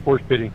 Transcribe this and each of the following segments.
Force pitting.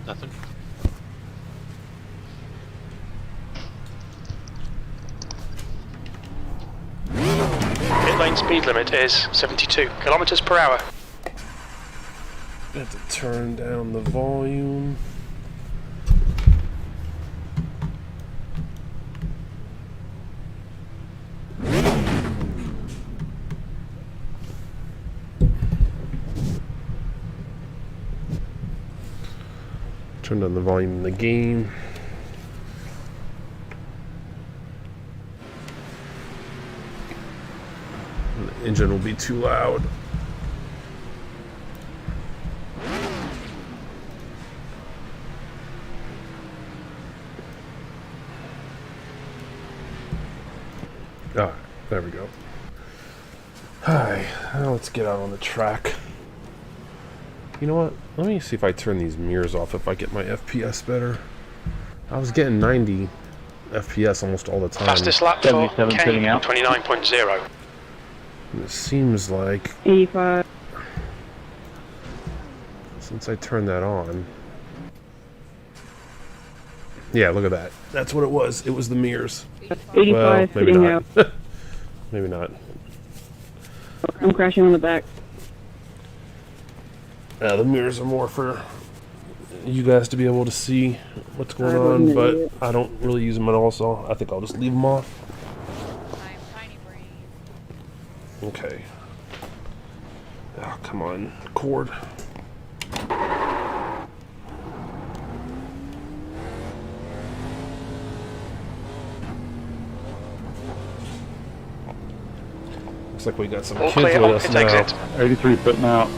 Nothing. Pit lane speed limit is 72 kilometers per hour. I have to turn down the volume. Turn down the volume in the game. The engine will be too loud. Ah, there we go. Hi, now let's get out on the track. You know what? Let me see if I turn these mirrors off if I get my FPS better. I was getting 90 FPS almost all the time. Fastest lap for 77 sitting out. 29.0. And it seems like 85. since I turned that on. Yeah, look at that. That's what it was. It was the mirrors. 85 Well, maybe sitting not. out. Maybe not. I'm crashing on the back. Yeah, the mirrors are more for you guys to be able to see what's going I wasn't on, an but idiot. I don't really use them at all, so I think I'll just leave them off. I'm tiny brain. Okay. Oh, come on, cord. Looks like we got some All kids clear with on us pit now. exit. 83 putting out.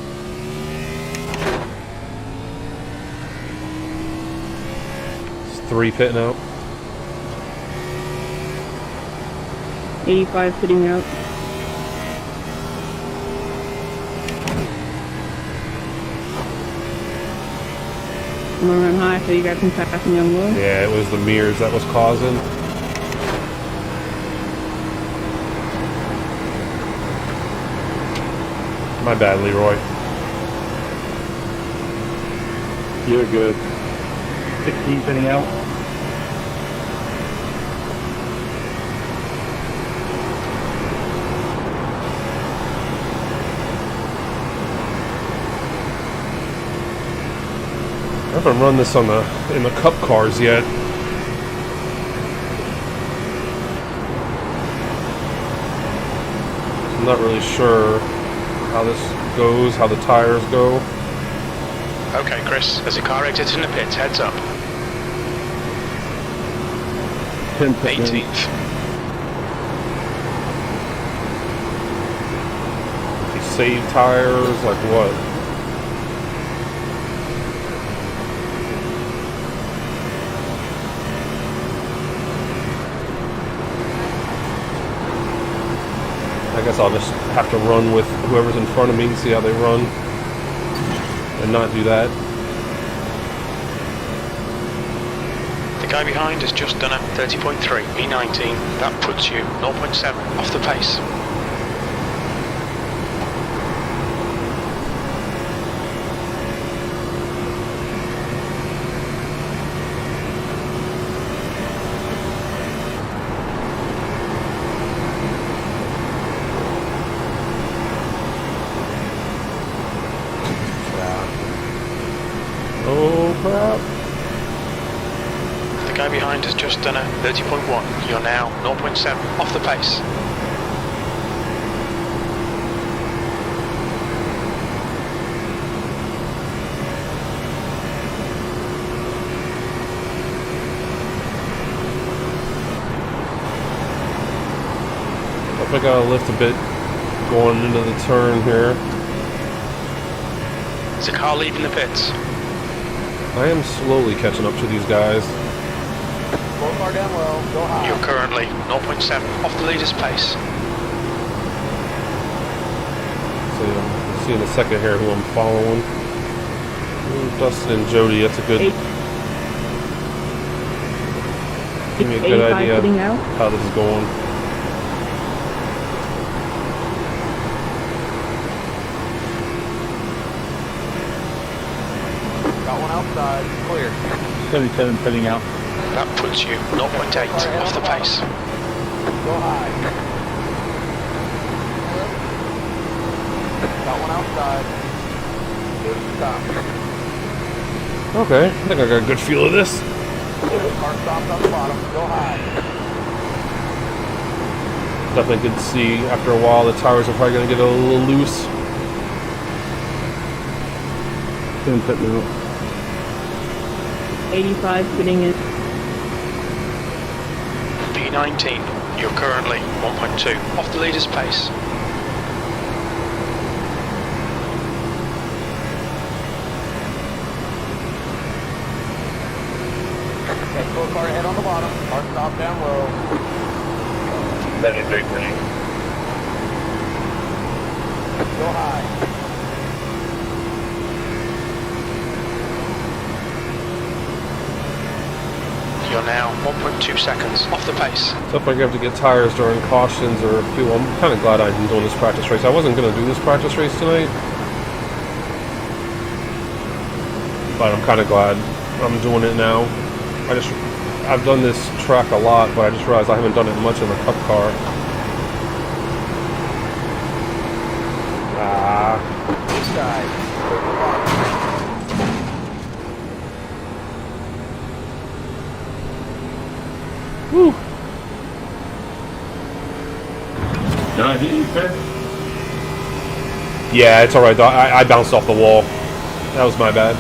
It's 3 pitting out. 85 sitting out. I'm gonna run high so you guys can pass me on low. Yeah, it was the mirrors that was causing. My bad, Leroy. You're good. 16 sitting out. I haven't run this on in the cup cars yet. I'm not really sure how this goes, how the tires go. Okay, Chris, there's a car exiting the pits. Heads up. 10 putting in. 18th. These save tires, like what? I guess I'll just have to run with whoever's in front of me and see how they run and not do that. guy behind has just done a 30.3, E19. That puts you 0.7 off the pace. Oh crap. The guy behind has just done a 30.1. You're now 0.7 off the pace. I think I gotta lift a bit going into the turn here. There's a car leaving the pits. I am slowly catching up to these guys. Go far down low, go high. You're currently 0.7 off the leader's pace. So see in a second here who I'm following. Ooh, Dustin and Jody, that's a good. Give me a good idea how this is going. Got one outside, clear. 77 putting out. That puts you 0.8 off the pace. Go high. Got one outside. Stop. Okay, I think I got a good feel of this. Car stopped on the bottom, go high. Definitely could see after a while the tires are probably going to get a little loose. Didn't put me out. 85 fitting in. P19, you're currently 1.2 off the leader's pace. Okay, go car ahead on the bottom. Car stop down low. 73 putting. Go high. You're now 1.2 seconds off the pace. So if I have to get tires during cautions or fuel, I'm kind of glad I'm doing this practice race. I wasn't going to do this practice race tonight, but I'm kind of glad I'm doing it now. I've done this track a lot, but I just realized I haven't done it much in the cup car. This side. Whew. Did I hit you, Chris? Yeah, it's alright. I bounced off the wall. That was my bad.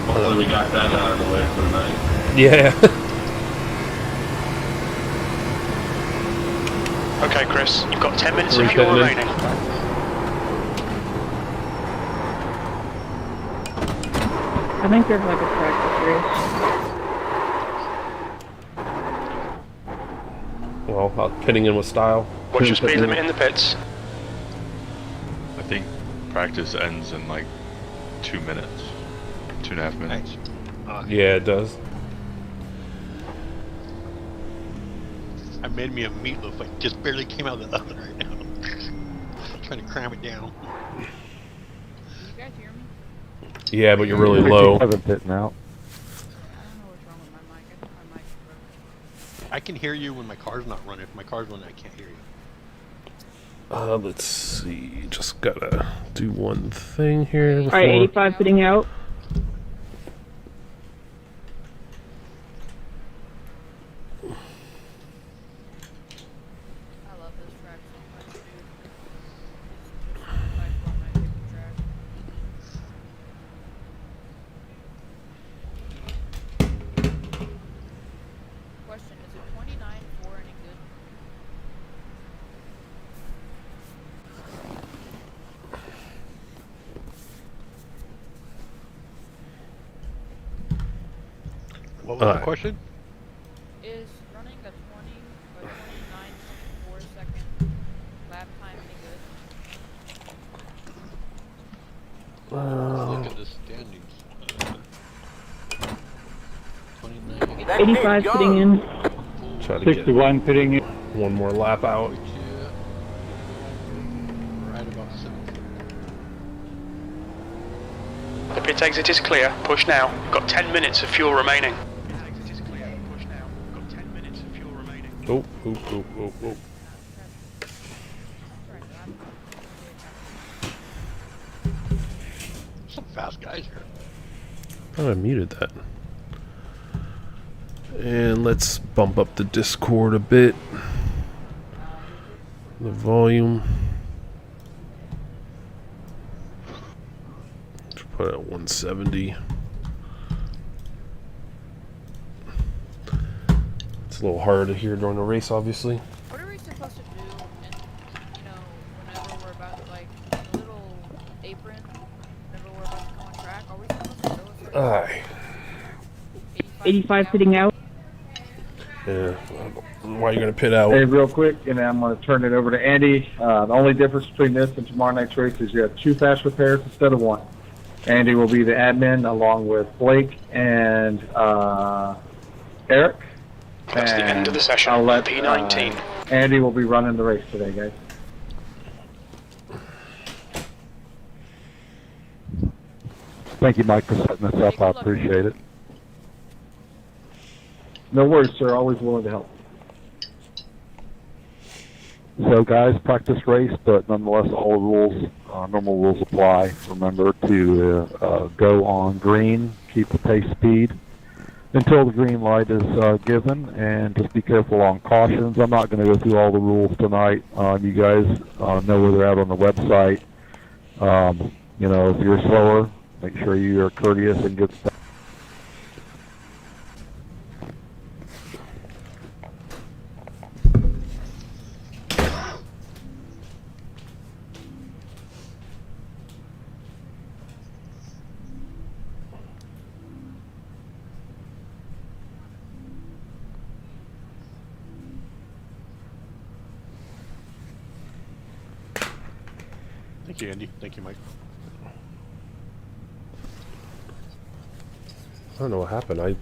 Hopefully we got that out of the way for the night. Yeah. Okay, Chris, you've got 10 minutes of fuel Refitting in. remaining. I think there's like a practice race. Well, pitting in with style. What's your speed limit in the pits? I think practice ends in like 2 minutes, 2.5 minutes. Yeah, it does. I made me a meatloaf. I just barely came out of the oven right now. Trying to cram it down. Can you guys hear me? Yeah, but you're really low. 57 pitting out. I don't know what's wrong with my mic. I think my mic is broken. I can hear you when my car's not running. If my car's running, I can't hear you. Let's see. Just gotta do one thing here before. Alright, 85 fitting out. I love this track so much, dude. This is by far my favorite track. Question, is a 29.4 any good? What was the question? Is running a 29.4 second lap time any good? Let's look at the standings. 85 sitting in. Try to get 61 pitting in. one more lap out. Right about 7. The pit exit is clear. Push now. Got 10 minutes of fuel remaining. Oh, oh, oh, oh, oh. Some fast guys here. Oh, I muted that. And let's bump up the Discord a bit. The volume. Put it at 170. It's a little harder to hear during the race, obviously. What are we supposed to do? And whenever we're about like the little apron, whenever we're about to go on track, are we supposed to illustrate? Aye. 85 sitting out. Yeah. Why are you gonna pit out? Hey, real quick, and I'm going to turn it over to Andy. The only difference between this and tomorrow night's race is you have 2 fast repairs instead of 1. Andy will be the admin along with Blake and Eric. That's the end of the session. I'll let P19. Andy will be running the race today, guys. Thank you, Mike, for setting this up. I appreciate it. No worries, sir. Always willing to help. So, guys, practice race, but nonetheless, all the rules, normal rules apply. Remember to go on green, keep the pace speed until the green light is given, and just be careful on cautions. I'm not going to go through all the rules tonight. You guys know where they're at on the website. You know, if you're slower, make sure you are courteous and get stuff. Thank you, Andy. Thank you, Mike. I don't know what happened. I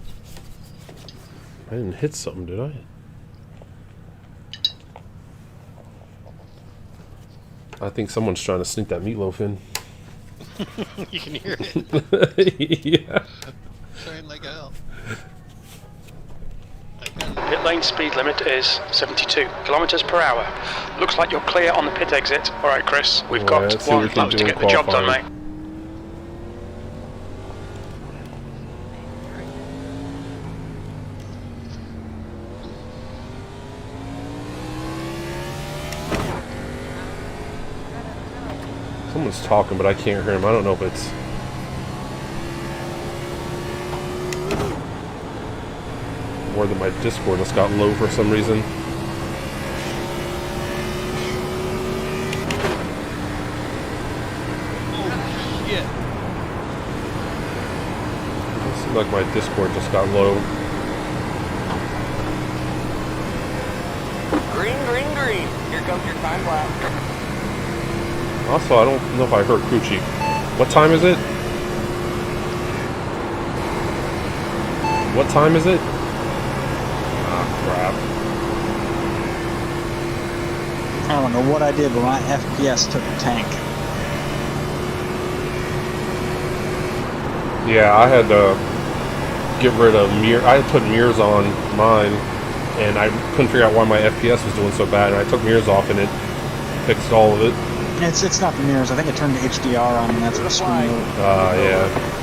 didn't hit something, did I? I think someone's trying to sneak that meatloaf in. You can hear it. Yeah. Trying like hell. Pit lane speed limit is 72 kilometers per hour. Looks like you're clear on the pit exit. All right, Chris. We've got let's see what 1 we can lap do to in get the job done, qualifying. mate. Someone's talking, but I can't hear him. I don't know if it's... more than my Discord just got low for some reason. Oh, shit. It seems like my Discord just got low. Green, green, green. Here comes your time lapse. Also, I don't know if I heard crew chief. What time is it? What time is it? Ah, crap. I don't know what I did, but my FPS took a tank. Yeah, I had to get rid of mirror. I had put mirrors on mine, and I couldn't figure out why my FPS was doing so bad. And I took mirrors off, and it fixed all of it. It's not the mirrors. I think it turned to HDR on, and that's what screwed me over. Yeah.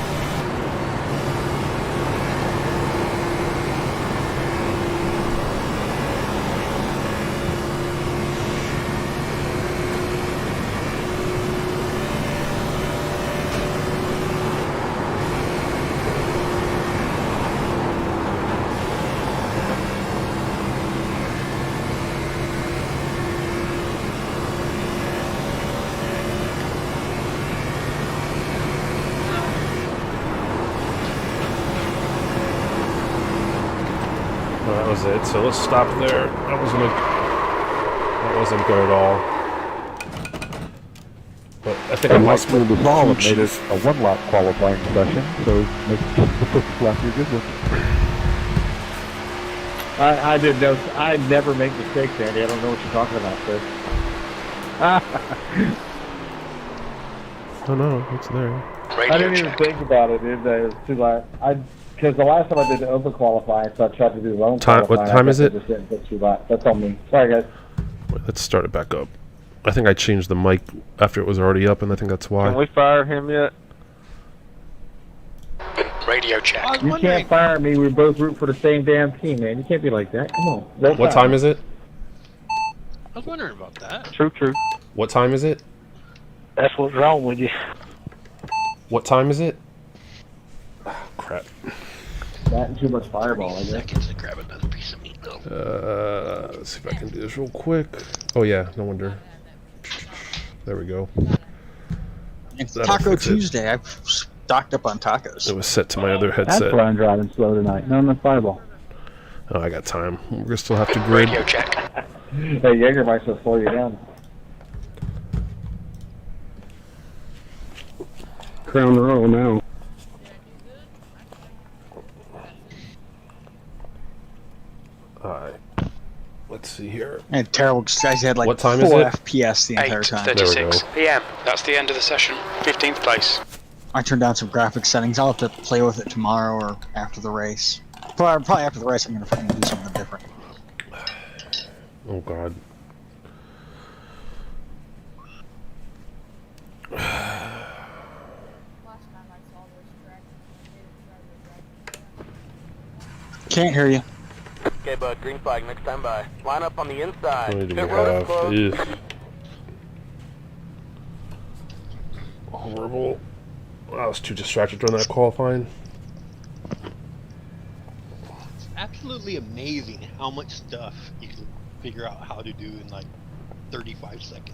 Well, that was it. So let's stop there. That wasn't good at all. But I think I And might like we resolved, made it a 1 lap qualifying session, so make the first lap your good one. I didn't know. I never make mistakes, Andy. I don't know what you're talking about, sir. Oh no, it's there. Radio I didn't even check. think about it. It was too late. Because the last time I did the open qualifying, so I tried to do the own Time- qualifying. what time I is guess it? I just didn't put too late. That's on me. Sorry, guys. Wait, let's start it back up. I think I changed the mic after it was already up, and I think that's why. Can we fire him yet? Radio check. I was You wondering. can't fire me. We both root for the same damn team, man. You can't be like that. Come on. Roll What Tide. time is it? I was wondering about that. True. What time is it? That's what's wrong with you. What time is it? Oh, crap. That and too much fireball, I guess. Seconds to grab another piece of meatloaf. Let's see if I can do this real quick. Oh yeah, no wonder. There we go. It's That'll Taco fix it. Tuesday. I've stocked up on tacos. It was set to my other That's headset. why I'm driving slow tonight. No fireball. Oh, I got time. We're gonna still have to grid. Radio check. Hey, Jägermeister will slow you down. Crown roll now. Alright. Let's see here. I had terrible guys had like What time 4 is it? FPS the entire time. 8:36 go. p.m. That's the end of the session. 15th place. I turned down some graphics settings. I'll have to play with it tomorrow or after the race. Probably after the race I'm gonna fucking do something different. Oh god. Last time I saw this track, Can't hear you. Okay, bud, green flag, next time by. Line up on the inside. How many do we Pit road is have? closed. Ugh. Horrible. I was too distracted during that qualifying. Absolutely amazing how much stuff you can figure out how to do in like 35 seconds.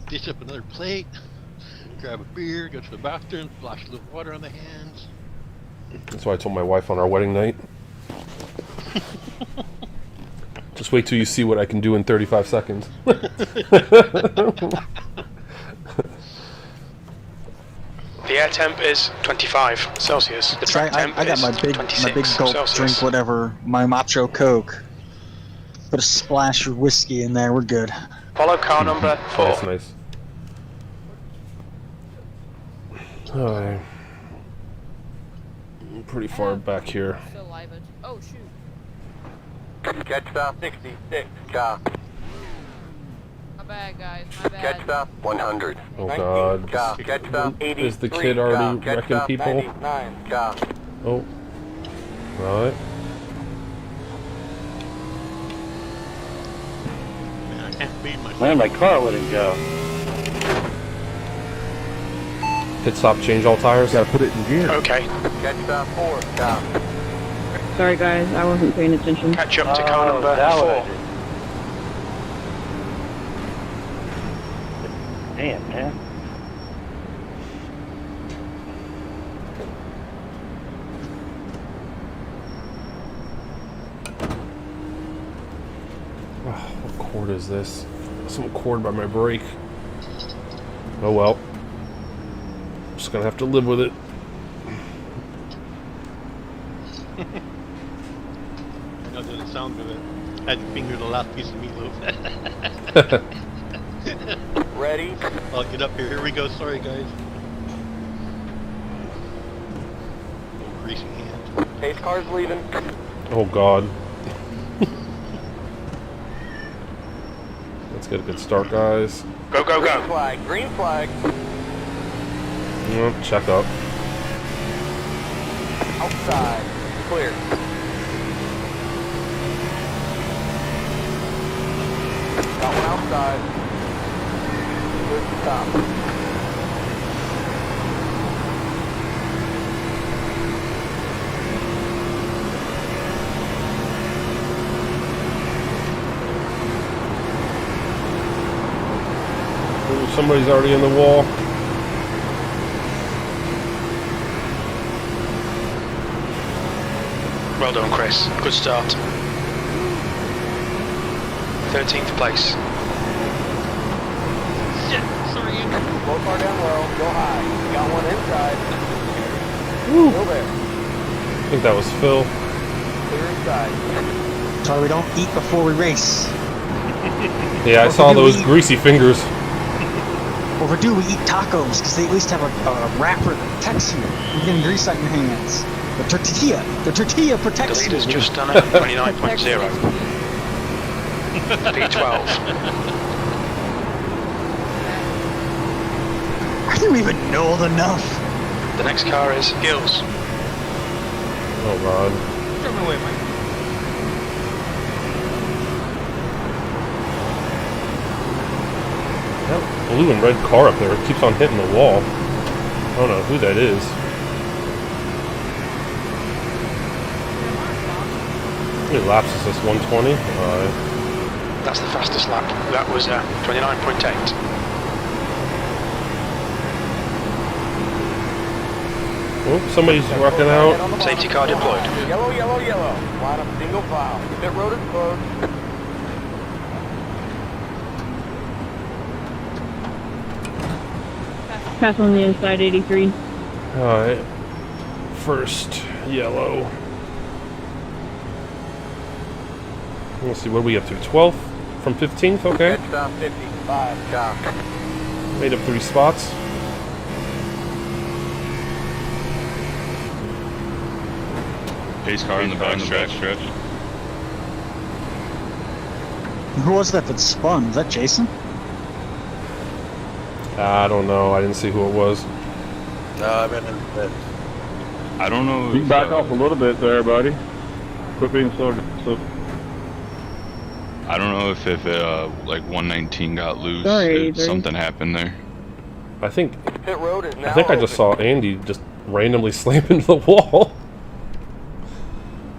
Dish up another plate, grab a beer, go to the bathroom, splash a little water on the hands. That's why I told my wife on our wedding night. Just wait till you see what I can do in 35 seconds. The air temp is 25 Celsius. The That's right. track temp I got is my big 26 gulp Celsius. drink, whatever. My Macho Coke. Put a splash of whiskey in there. We're good. Follow car number 4. That's nice. Alright. I'm pretty far back here. still live it. Oh shoot. Catch stop 66, car. My bad, guys. My bad. Catch stop 100. Oh 19, god. car. Catch stop 83, Is the kid already car. Catch wrecking stop people? 99, car. Oh. Right. Man, I can't beat myself. Man, my car wouldn't go. Pit stop, change all tires. Gotta put it in gear. Okay. Catch stop 4, car. Sorry guys, I wasn't paying attention. Catch up to car Oh, number that 4. what I did. Damn, man. Oh, what cord is this? Some cord by my brake. Oh well. Just gonna have to live with it. I know the sound of it. I had to finger the last piece of meatloaf. Ready? I'll get up here. Here we go. Sorry, guys. Greasy hands. Pace car's leaving. Oh god. Let's get a good start, guys. Go, go, Green go. flag, green flag. Well, check up. Outside. Clear. Got one outside. Clear to stop. Ooh, somebody's already in the wall. Well done, Chris. Good start. 13th place. Shit! Sorry, Andrew. Slow car down low. Go high. Got one inside. Still there. I think that was Phil. Clear inside. That's why we don't eat before we race. Yeah, I saw those greasy fingers. Or if we do, we eat tacos, because they at least have a wrapper that protects you from getting grease on your hands. The tortilla The protects you. leader's just done it, 29.0. P12. Are you even old enough? The next car is Gills. Oh god. Turn away, Mike. That blue and red car up there keeps on hitting the wall. I don't know who that is. How many laps is this? 120? That's the fastest lap. That was 29.8. Oh, somebody's rocking out. Safety car deployed. Yellow, yellow, yellow. Line up single file. Pit road is closed. Pass on the inside, 83. Alright. First, yellow. Let's see, what are we up to? 12th from 15th? Okay. Catch down 55, chop. Made up 3 spots. Pace car in the back stretch. Who was that spun? Was that Jason? I don't know. I didn't see who it was. No, I've been in the pit. I don't know. You can back off a little bit there, buddy. Quit being so. I don't know if like 119 got loose. Sorry, if something happened there. I think Pit road is now I think I just saw Andy just randomly slam into the wall.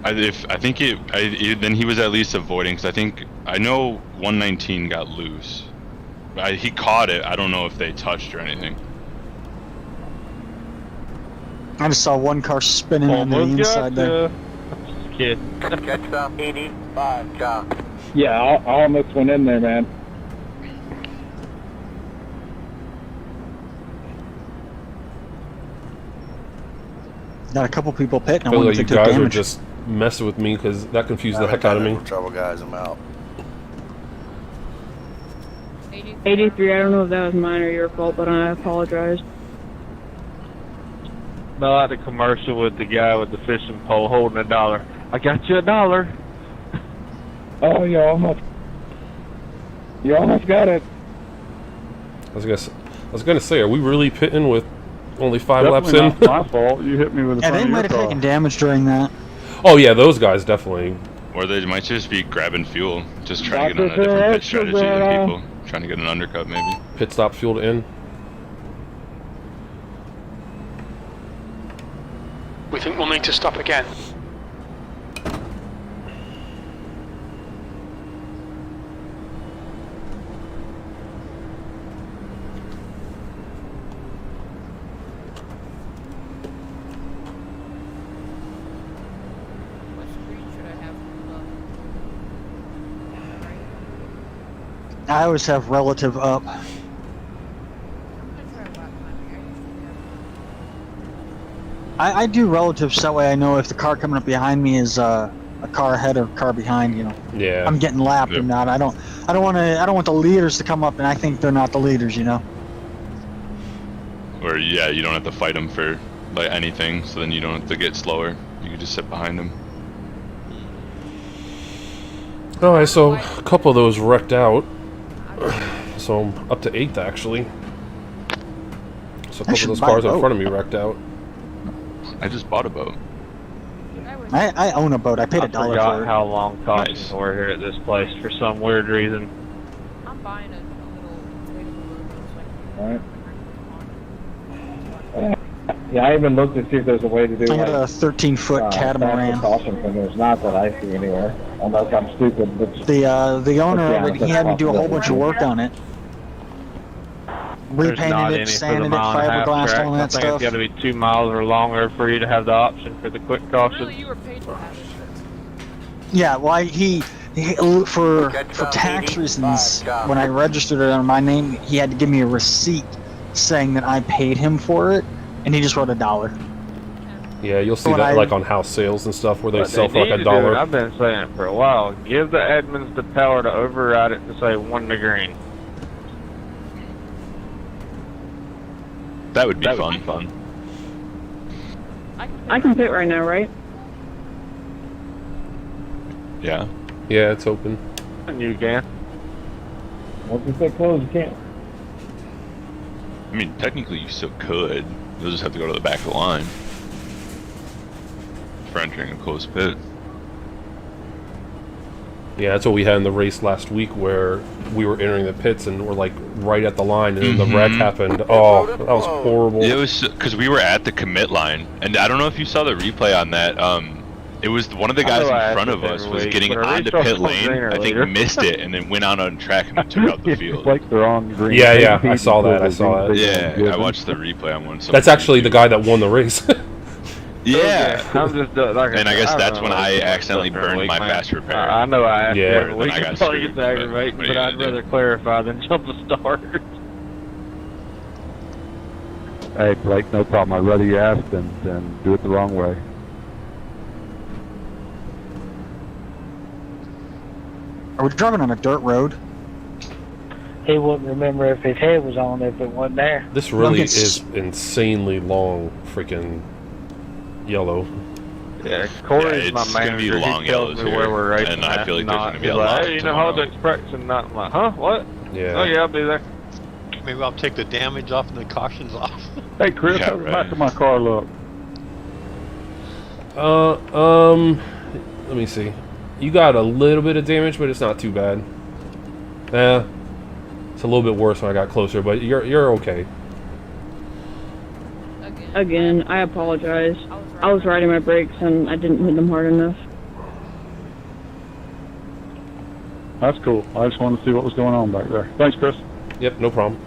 Then he was at least avoiding, because I know 119 got loose. He caught it. I don't know if they touched or anything. I just saw one car spinning on the inside there. Kid. Catch down 85, chop. Yeah, I almost went in there, man. Got a couple people pitting. I I feel wonder like if you they took guys are damage. just messing with me because that confused the heck out of me. Trouble, guys. I'm out. 83, I don't know if that was mine or your fault, but I apologize. I like the commercial with the guy with the fishing pole holding $1. I got you $1. Oh, you almost got it. I was gonna say, are we really pitting with only 5 laps in? Not my fault. You hit me with a Yeah, they might have taken damage during that. Oh yeah, those guys definitely. Or they might just be grabbing fuel, just trying to get on a different pit strategy than people. Trying to get an undercut, maybe. Pit stop fuel to in. We think we'll need to stop again. What screen should I have pulled up? Right? I always have relative up. I'm gonna try lap timing. I do relative so that way I know if the car coming up behind me is a car ahead or a car behind. You know, Yeah. I'm getting lapped or Yep. not. I don't want the leaders to come up and I think they're not the leaders. You know. Or yeah, you don't have to fight them for like anything, so then you don't have to get slower. You can just sit behind them. Alright, so a couple of those wrecked out. So I'm up to 8th actually. So a couple of those cars in front of me wrecked out. I just bought a boat. I own a boat. I paid I $1 for forgot it. how long talking Nice. were here at this place for some weird reason. I'm buying a little inflatable Yeah, I even looked to see if there's a way to do I got a like 13-foot catamaran. caution, and there's not that I see anywhere. Unless I'm stupid, but The owner Yeah, of it, he had me do a whole bunch of work on it. There's not Repainted any it, for the sanded it, mile-and-a-half fiberglassed, track. all I that think stuff. it's got to be 2 miles or longer for you to have the option for the quick caution. Really, you were paid to have it. Yeah, well, he for tax reasons, when I registered it on my name, he had to give me a receipt saying that I paid him for it, and he just wrote $1. Yeah, you'll see When that I- like on house sales and stuff where they What sell they for like need to do, $1. and I've been saying it for a while, give the admins the power to override it to say 1 to green. That would be fun. I can pit right now, right? Yeah. Yeah, it's open. And you can. Once it's so closed, you can't. I mean, technically you still could. You'll just have to go to the back of the line for entering a closed pit. Yeah, that's what we had in the race last week where we were entering the pits and we're like right at the line and then the wreck happened. Oh, that was horrible. It was because we were at the commit line, and I don't know if you saw the replay on that. It was one of the guys in front of us was getting onto pit lane. I think missed it and then went out on track and then took out the field. Like they're on green. Yeah, I saw that. I saw that. Yeah, I watched the replay on one. That's actually the guy that won the race. Yeah. I'm just like And I guess that's don't when know I what accidentally stuff for a burned week, my man. fast repair. I know I asked Yeah. you, we Then I can got tell you screwed, it's aggravating, but but what are you I'd gonna rather clarify than jump the start. Hey, Blake, no problem. I'd rather you ask than do it the wrong way. Are we driving on a dirt road? He wouldn't remember if his head was on if it wasn't there. This really it's- is insanely long freaking yellow. Yeah, Corey's Yeah, my it's gonna be manager. long He tells yellows me here, where we're racing and I at feel like there's gonna be he's a like, lot hey, you know, tomorrow. Holodek's practicing not. I'm like, huh? What? Yeah. Oh, yeah, I'll be there. Maybe I'll take the damage off and the cautions off. Hey, Chris, Yeah, how's the right. back of my car look? Let me see. You got a little bit of damage, but it's not too bad. It's a little bit worse when I got closer, but you're okay. Again, I apologize. I was riding my brakes and I didn't hit them hard enough. That's cool. I just wanted to see what was going on back there. Thanks, Chris. Yep, no problem.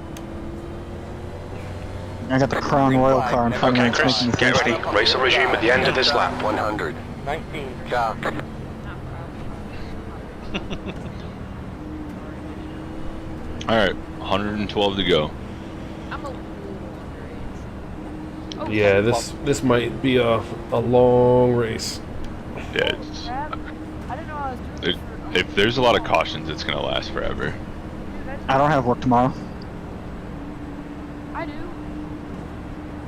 I got the Crown Royal car in front of me. Okay, It's Chris, making me get thirsty. ready. Race will resume at the end of this lap. 100. 19 shot. All right, 112 to go. I'm a little underage. Oh, Yeah, this might be a long race. Yeah, it's, crap. I didn't know I was doing this if there's a lot of cautions, it's gonna last forever. I don't have work tomorrow. I do.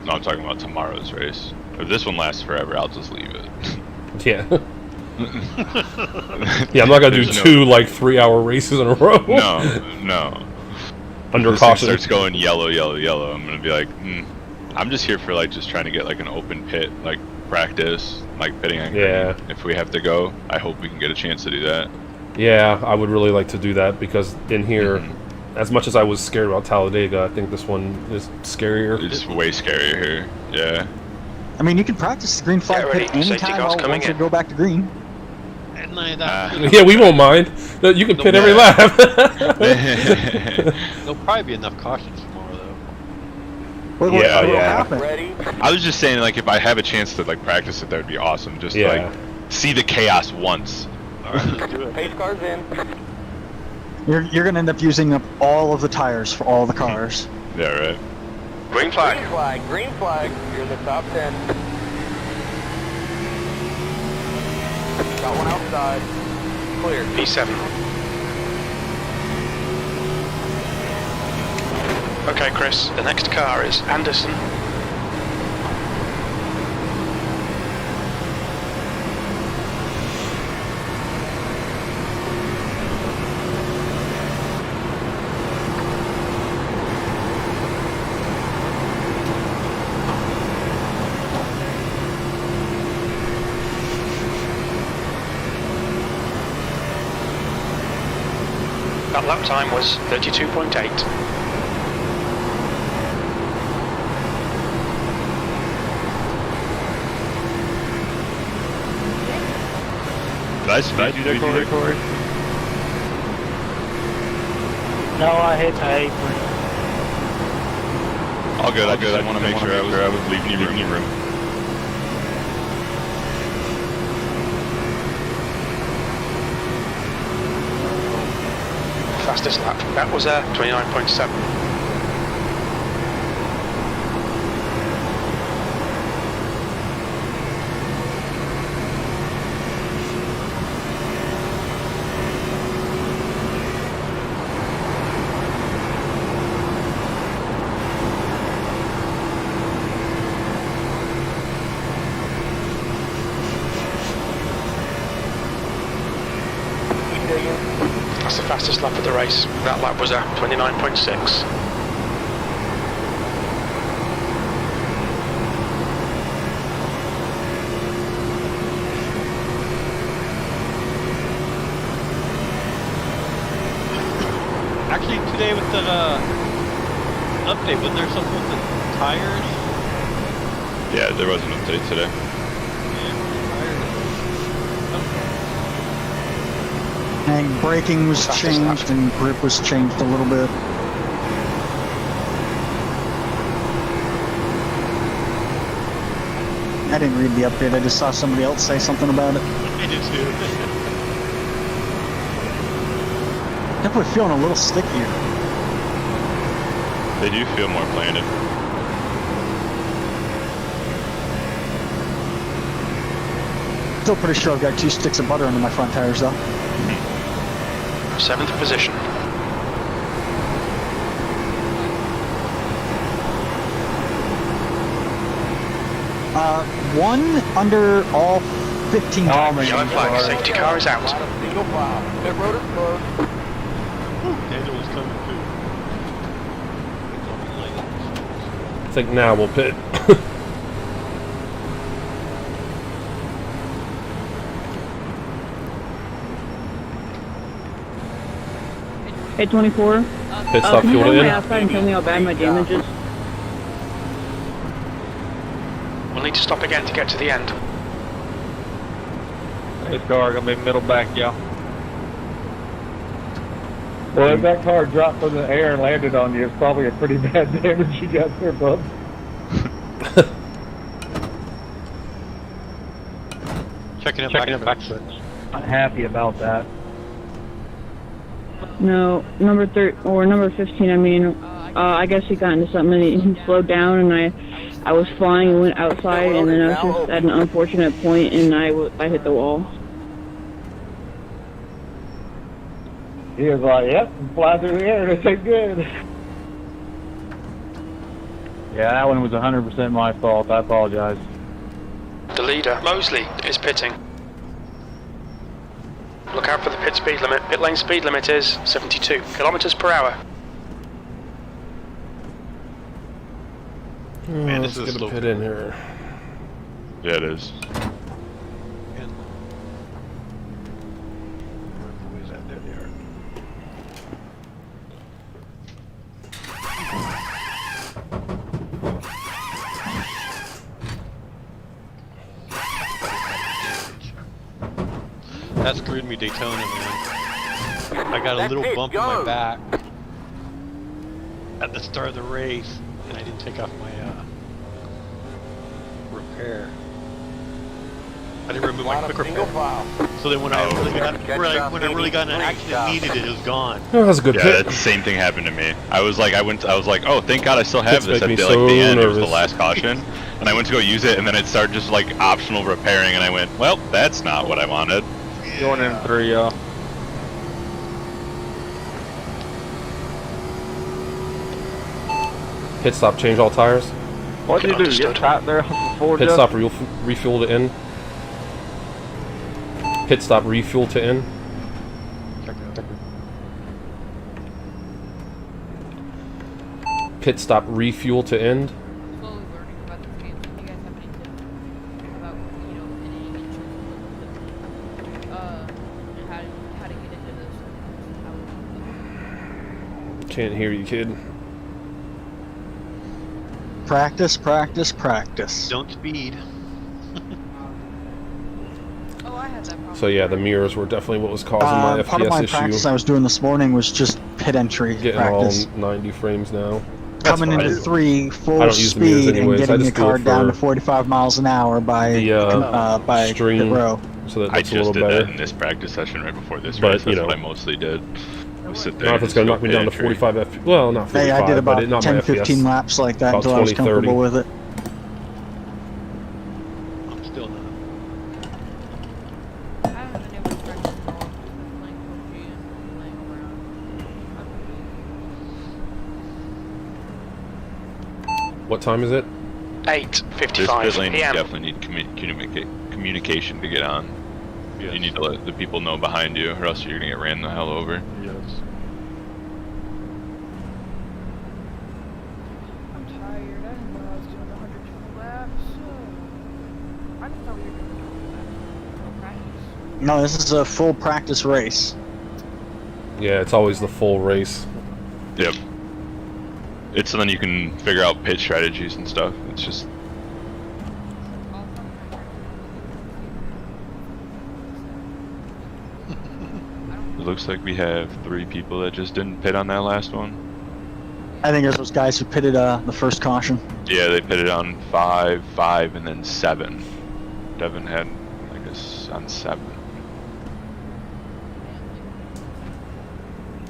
No, I'm talking about tomorrow's race. If this one lasts forever, I'll just leave it. Yeah. Yeah, I'm not gonna do There's no- two like 3-hour races in a row. No. Under This thing caution. starts going yellow, I'm gonna be like, I'm just here for like just trying to get like an open pit, like practice, like pitting on green. Yeah. If we have to go, I hope we can get a chance to do that. Yeah, I would really like to do that because in here, Mm-hmm. as much as I was scared about Talladega, I think this one is scarier. It's way scarier here. Yeah. I mean, you can practice the green flag Get ready, pit safety anytime car's coming once you in. go back to green. And I, Yeah, we won't mind. You can pit every lap. There'll probably be enough cautions tomorrow, though. What Yeah, will yeah. happen? Ready? I was just saying, like, if I have a chance to like practice it, that would be awesome. Just to, Yeah. like see the chaos once. Alright, let's do it. Pace car's in. You're gonna end up using up all of the tires for all the cars. Yeah, right. Green flag. Green flag. Green flag. You're in the top 10. Got one outside. Clear. P7. Okay, Chris, the next car is Anderson. That lap time was 32.8. Did I do that, Corey? No, I hit the apron. All good. I just want to make sure I was leaving you room. Fastest lap. That was 29.7. That's the fastest lap of the race. That lap was a 29.6. Actually, today with the update, wasn't there something with the tires? Yeah, there was an update today. And braking was changed and grip was changed a little bit. I didn't read the update, I just saw somebody else say something about it. I did too. Definitely feeling a little stickier. They do feel more planted. Still pretty sure I've got 2 sticks of butter under my front tires though. 7th position. One under all 15 tires. Yellow flag, safety car is out. Daniel was coming through. I think now we'll pit. Hey, 24. Pit stop Can you fuel go in. outside and tell me how bad my damage is? We'll need to stop again to get to the end. This car gonna be middle back, y'all. Well, if that car dropped from the air and landed on you, it's probably a pretty bad damage you got there, bub. Checking it back. Not happy about that. No, number 15. I mean, I guess he got into something and he slowed down, and I was flying and went outside, and then I was just at an unfortunate point, and I hit the wall. He was like, "Yep, fly through the air. This ain't good." Yeah, that one was 100% my fault. I apologize. The leader, Mosley, is pitting. Look out for the pit speed limit. Pit lane speed limit is 72 kilometers per hour. Man, Let's this is get a slow. pit in here. Yeah, it is. Where's that? There they are. That screwed me, Daytona, man. I got a little bump in my back at the start of the race, and I didn't take off my repair. I didn't remove my quick repair. So then when I really got in an accident and needed it, it was gone. Oh, that was a good Yeah, pit. that same thing happened to me. I was like, oh, thank God I still have Pits this at make the, me like, so the end. It was the nervous. last caution. And I went to go use it, and then it started just like optional repairing, and I went, well, that's not what I wanted. Going in 3, y'all. Pit stop, change all tires. What'd you do? Get tight there before Pit stop, refuel to in. Pit stop, refuel to in. Pit stop, refuel to end. Slowly learning about the game. Do you guys have any tips about, you know, any how to get into this? Can't hear you, kid. Practice, practice, practice. Don't speed. Oh, I had that problem. So yeah, the mirrors were definitely what was causing my Part of FPS my issue. practice I was doing this morning was just pit entry Getting practice. all 90 frames now. Coming fine. into 3 I full don't use the mirrors speed and anyways, I getting your just do car it down to for 45 miles an hour by the stream, pit row. so that I looks a just little did better. that in this practice session right before this But, race. That's you know, what I mostly did. Was sit there Not and if it's just going to go knock me pit down to entry. 45 FPS. Well, not 45, Hey, I did about but not 10, my 15 FPS. laps like that About until I was 20, 30. comfortable with it. I'm still not. I haven't been able to practice at all. I've been playing PUBG and playing around. What time is it? 8:55 This pit lane, you p.m. definitely need communication to get on. Yes. You need to let the people know behind you, or else you're gonna get ran the hell over. Yes. I'm tired. I didn't know I was doing 120 laps. I didn't know we were doing practice. No, this is a full practice race. Yeah, it's always the full race. Yep. It's so then you can figure out pit strategies and stuff. It's just. It looks like we have 3 people that just didn't pit on that last one. I think there's those guys who pitted the first caution. Yeah, they pitted on 5, 5, and then 7. Devin had, I guess, on 7.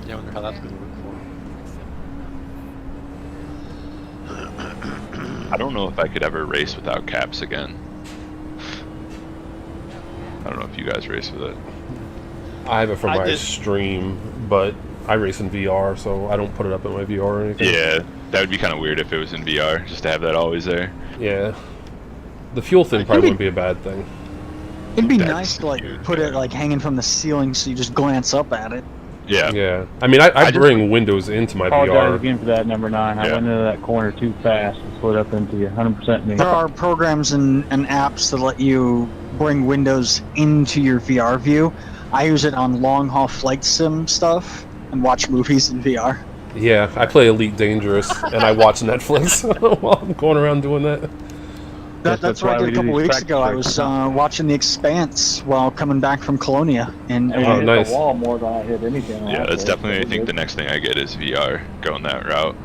Yeah, I wonder how that's gonna work for him. I don't know if I could ever race without caps again. I don't know if you guys race with it. I have it for my stream, but I race in VR, so I don't put it up in my VR or anything. Yeah, that would be kind of weird if it was in VR, just to have that always there. Yeah. The fuel thing probably wouldn't be a bad thing. It'd be nice to like put it like hanging from the ceiling so you just glance up at it. Yeah. Yeah. I mean, I bring windows into my Apologize VR. again for that, number 9. I went into that corner too fast and split up into you. 100% me. There are programs and apps that let you bring windows into your VR view. I use it on long haul flight sim stuff and watch movies in VR. Yeah, I play Elite Dangerous and I watch Netflix while I'm going around doing that. That's what I did a couple weeks ago. I was watching The Expanse while coming back from Colonia. And oh, nice. The wall more than I hit anything. Yeah, that's definitely, I think the next thing I get is VR, going that route.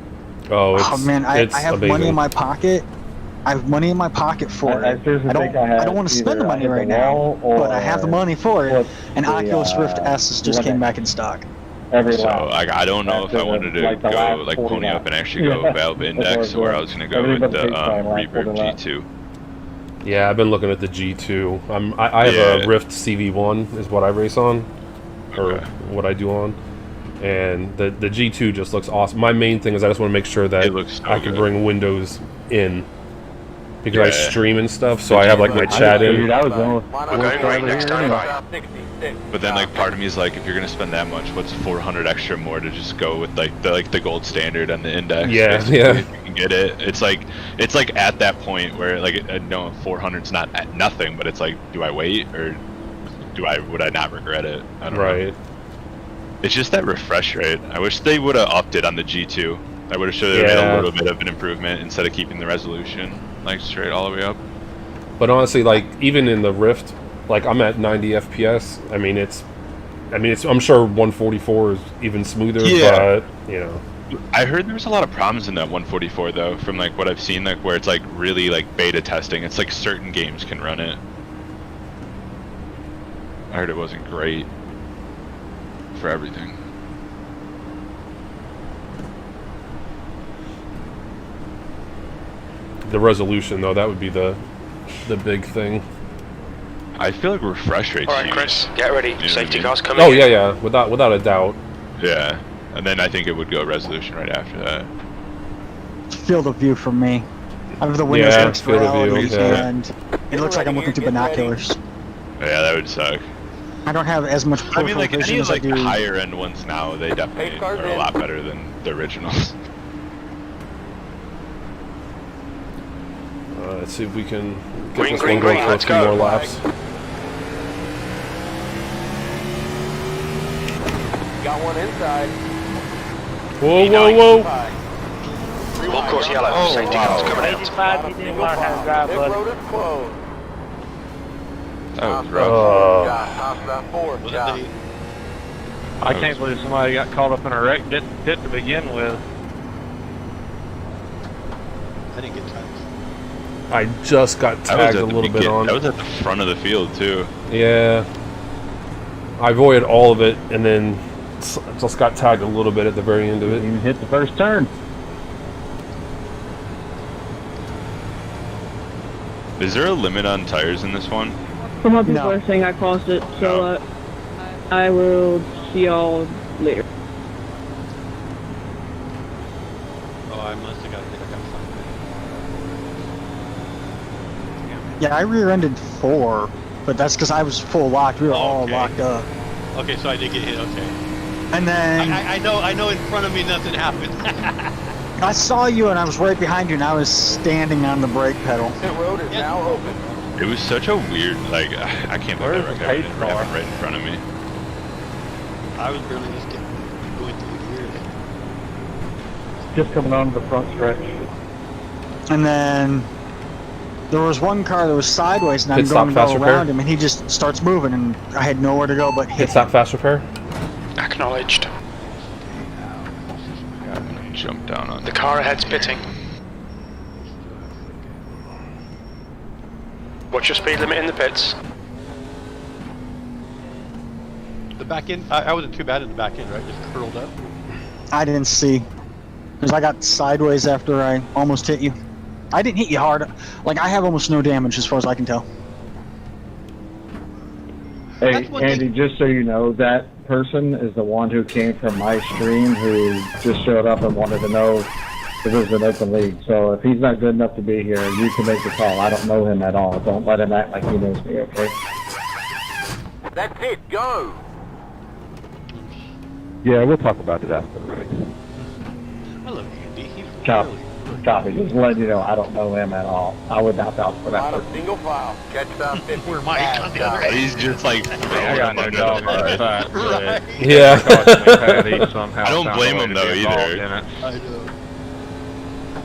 Oh, man, I have amazing. money in my pocket. I have money in my pocket for it. I don't want to spend the money right now, but I have the money for it. And Oculus Rift S just came back in stock. So I don't know if I wanted to go like pony up and actually go Valve Index, or I was gonna go with the Reverb G2. Yeah, I've been looking at the G2. I have a Rift CV1 is what I race on, or what I do on, and the G2 just looks awesome. My main thing is I just want to make sure that I can bring Windows in, because I stream and stuff, so I have like my chat in. But then like part of me is like, if you're gonna spend that much, what's 400 extra more to just go with like the gold standard on the Index? Yeah, yeah. If you can get it, it's like at that point where like no, 400's not at nothing, but it's like, do I wait or would I not regret it? I don't know. It's just that refresh rate. I wish they would have upped it on the G2. I would have showed they made a little bit of an improvement instead of keeping the resolution like straight all the way up. But honestly, like even in the Rift, like I'm at 90 FPS. I mean, it's I'm sure 144 is even smoother, but you know. I heard there was a lot of problems in that 144 though, from like what I've seen, like where it's like really like beta testing. It's like certain games can run it. I heard it wasn't great for everything. The resolution though, that would be the big thing. I feel like refresh rate's Alright, Chris, get ready. Safety cars coming in. in. Yeah, without a doubt. Yeah, and then I think it would go resolution right after that. Field of view from me. I have the windows next to reality, and it looks like I'm looking through binoculars. Yeah, that would suck. I don't have as much I mean, like vision any as of like I do. the higher end ones now, they definitely are a lot better than the originals. Let's see if we can get this one going for a few more laps. Got one inside. Whoa! Full course yellow. Safety cars coming out. 85, he didn't learn how to drive, buddy. Road is closed. That was rough. I can't believe somebody got caught up in a wreck didn't pit to begin with. I didn't get tagged. I just got tagged a little bit on. That was at the front of the field too. Yeah. I avoided all of it and then just got tagged a little bit at the very end of it. You hit the first turn. Is there a limit on tires in this one? From what people are saying, I caused it, so I will see y'all later. Oh, I must have got hit. I got Yeah, I rear-ended 4 but that's because I was full locked. We were all Okay. locked up. Okay, so I did get hit. Okay. And then I know. In front of me, nothing happened. I saw you, and I was right behind you, and I was standing on the brake pedal. The road is now open. It was such a weird, like, I can't believe that wreck happened right in front of me. I was really just going through here. Just coming onto the front stretch. And then there was one car that was sideways, and I'm Pit stop, going fast all repair. around him, and he just starts moving, and I had nowhere to go but hit Pit stop, fast repair. Acknowledged. I'm gonna jump down on The car ahead's pitting. What's your speed limit in the pits? The back end, I wasn't too bad in the back end, right? Just curled up. I didn't see. Because I got sideways after I almost hit you. I didn't hit you hard. Like, I have almost no damage as far as I can tell. Hey, Andy, just so you know, that person is the one who came from my stream who just showed up and wanted to know if it was an open league. So if he's not good enough to be here, you can make the call. I don't know him at all. Don't let him act like he knows me, okay? That's it, go! Yeah, we'll talk about it after the race. I love Andy. He's Copy. Copy. Just letting you know, I don't know him at all. I would not vouch for that Out of person. single file. Catch down 50. Where Mike on the other end. He's just like, I got my dog on the side. Yeah. I don't blame him though either. I know.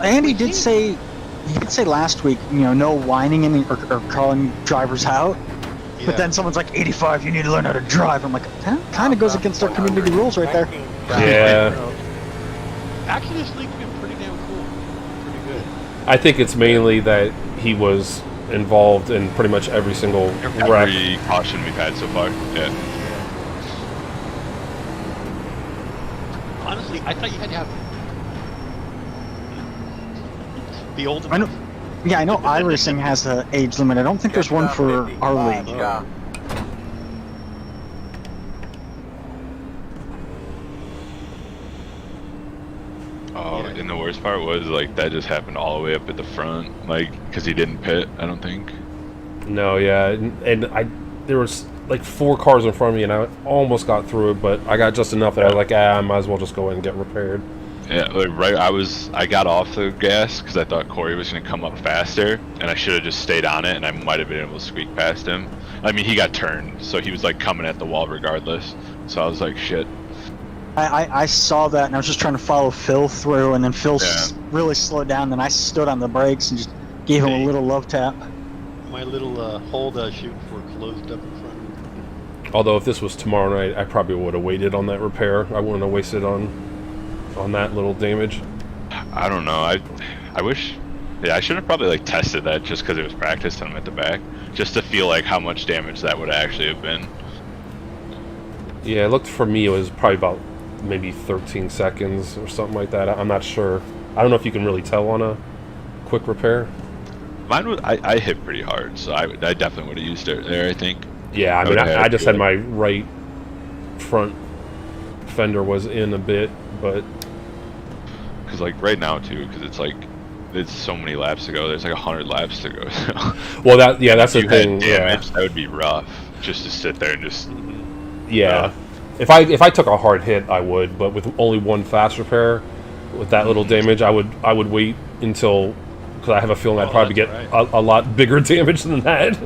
Andy did say, last week, no whining or calling drivers out. Yeah. But then someone's like, 85, you need to learn how to drive. I'm like, that kind of goes against our community rules right there. Yeah. Actually, this league's been pretty damn cool. Pretty good. I think it's mainly that he was involved in pretty much every single wreck. Every caution we've had so far. Yeah. Honestly, I thought you had to have the old. I know. Yeah, I know iRacing has an age limit. I don't think there's one for our league. Oh, and the worst part was, like, that just happened all the way up at the front, like, because he didn't pit, I don't think. No, yeah, and there was like 4 cars in front of me, and I almost got through it, but I got just enough that I was like, I might as well just go in and get repaired. Yeah, like, I got off the gas because I thought Corey was going to come up faster, and I should have just stayed on it, and I might have been able to squeak past him. I mean, he got turned, so he was, like, coming at the wall regardless, so I was like, shit. I saw that, and I was just trying to follow Phil through, and then Phil Yeah. really slowed down, then I stood on the brakes and just gave him a little love tap. My little hold chute for closed up in front. Although if this was tomorrow night, I probably would have waited on that repair. I wouldn't have wasted on that little damage. I don't know, I wish, yeah, I should have probably, like, tested that just because it was practice and I'm at the back, just to feel like how much damage that would actually have been. Yeah, it looked for me, it was probably about maybe 13 seconds or something like that. I'm not sure. I don't know if you can really tell on a quick repair. Mine was, I hit pretty hard, so I definitely would have used it there, I think. Yeah, I mean, I just had my right front fender was in a bit, but... Because, like, right now, too, because it's, like, it's so many laps to go. There's, like, 100 laps to go. So. Well, that's the you thing. Had damage, that would be rough, just to sit there and just... Yeah. If I took a hard hit, I would, but with only one fast repair, with that little damage, I would wait until... Because I have a feeling I'd probably get a lot bigger damage than that.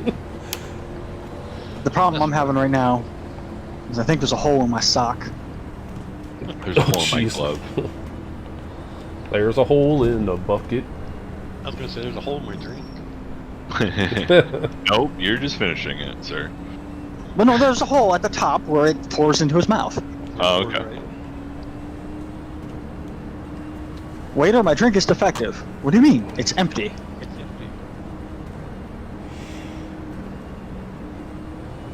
The problem I'm having right now is I think there's a hole in my sock. There's a hole in my glove. There's a hole in the bucket. I was gonna say there's a hole in my drink. Nope, you're just finishing it, sir. But no, there's a hole at the top where it pours into his mouth. Oh, okay. Waiter, my drink is defective. What do you mean? It's empty.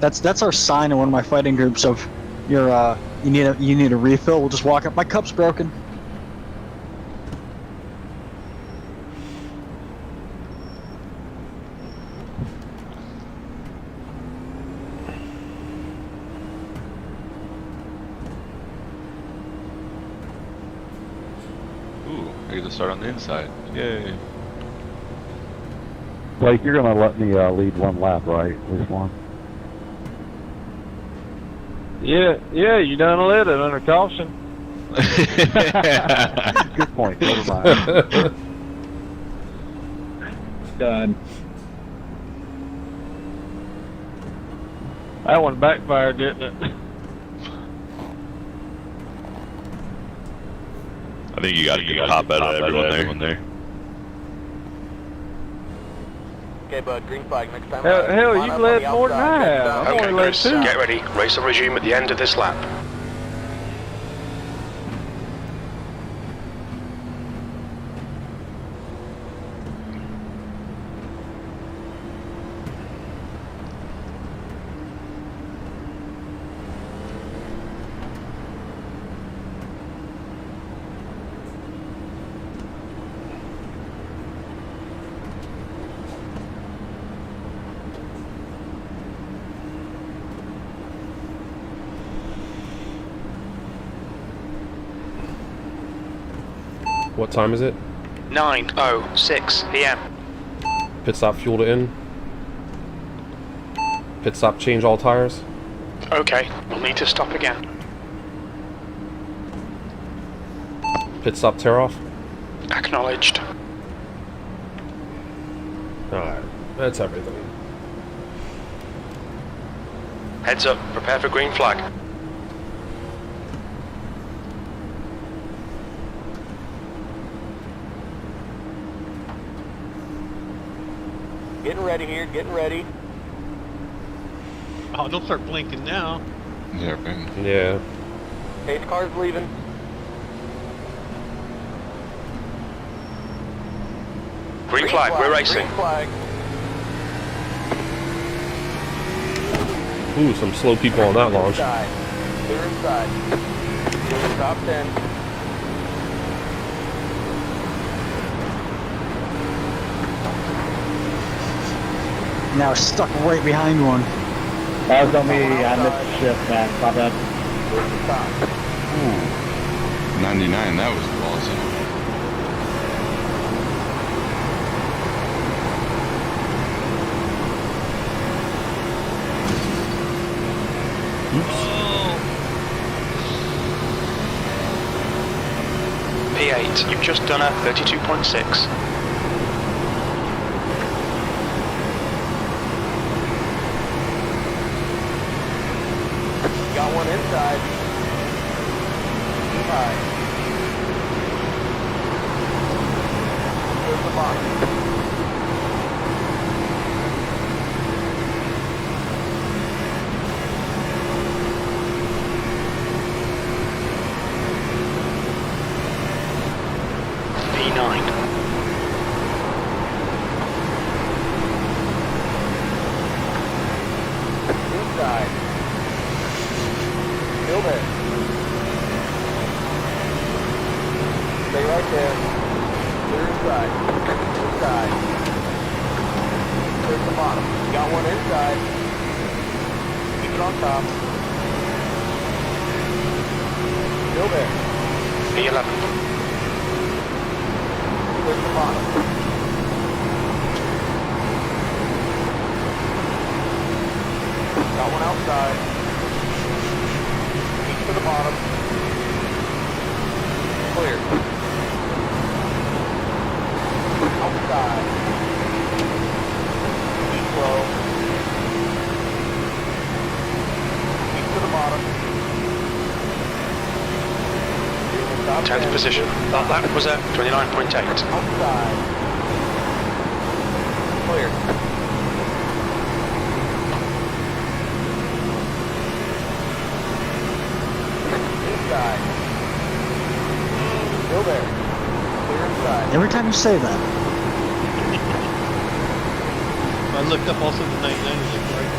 That's our sign in one of my fighting groups of you need a refill. We'll just walk up. My cup's broken. Ooh, I get to start on the inside. Yay. Blake, you're gonna let me lead one lap, right? At least one. Yeah, you done lit it under caution. Good point. Never mind. Done. That one backfired, didn't it? I think you got to pop out of everyone there. Okay, bud, green flag next time. Hell, you've led more than I have. I've Okay, only led Chris, 2. get ready. Race will resume at the end of this lap. What time is it? 9:06 p.m. Pit stop fuel to in. Pit stop change all tires. Okay, we'll need to stop again. Pit stop tear off. Acknowledged. Alright, that's everything. Heads up, prepare for green flag. Getting ready here, getting ready. Oh, don't start blinking now. Yeah, man. Yeah. Pace car's leaving. Green flag, we're racing. Green flag. Ooh, some slow people on that launch. Inside. Clear inside. Top 10. Now stuck right behind one. That was on me. I missed the shift, man. My bad. Where's the top? Ooh. 99, that was ballsy. P8, you've just done a 32.6. Got one inside. Too high. Where's the bottom? P9. Inside. Still there. Stay right there. Clear inside. Inside. There's the bottom. Got one inside. Keep it on top. Still there. P11. There's the bottom. Got one outside. Keep to the bottom. Clear. Outside. Keep low. Keep to the bottom. 10th position. That lap was at 29.8. Outside. Clear. Inside. Still there. Clear inside. Every time you say that. I looked up also the 99 is like right.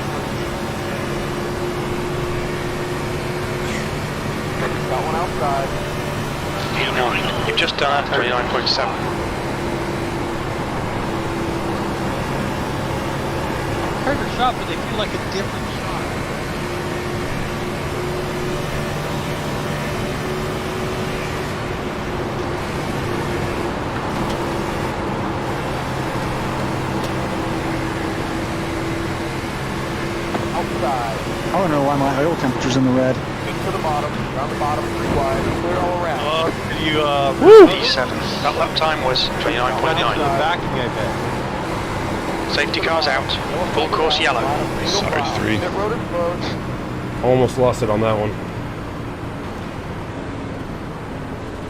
Got one outside. P9, you've just done a 29.7. Harder shot, but they feel like a different shot. Outside. I don't know why my oil temperature Roadster's in the red. Keep to the bottom, around the bottom, 3 wide, clear all around. You, D7. That lap time was 29.9. Back of me, I bet. Safety cars out. Full course yellow. Sorry, 3. Pit road explodes. Almost lost it on that one.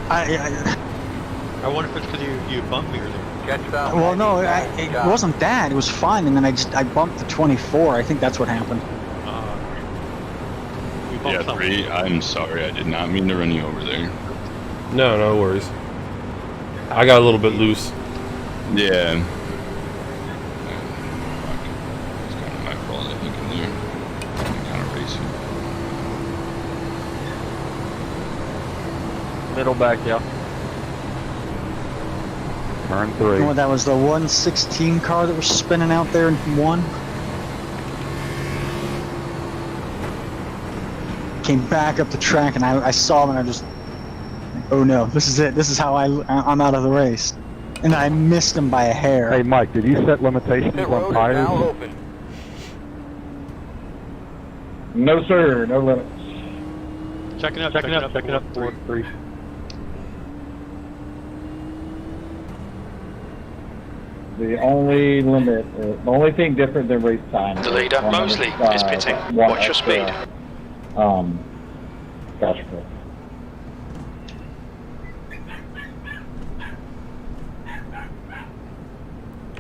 I wonder if it's because you bumped me or something. Well, no, it wasn't that. It was fine, and then I bumped the 24. I think that's what happened. Yeah, 3. I'm sorry. I did not mean to run you over there. No worries. I got a little bit loose. Yeah. It's kind of my fault, I think, in there. I'm kind of racing. Middle back, yeah. Turn 3. Oh, that was the 116 car that was spinning out there in 1. Came back up the track, and I saw him, and I just, oh no, this is it. This is how I'm out of the race. And I missed him by a hair. Hey, Mike, did you set limitations Pit on road is tires? now open. No, sir. No limits. Checking up, 4, 3. The only limit, the only thing different than race time. The leader, Mosley, is pitting. Watch your speed. Gotcha.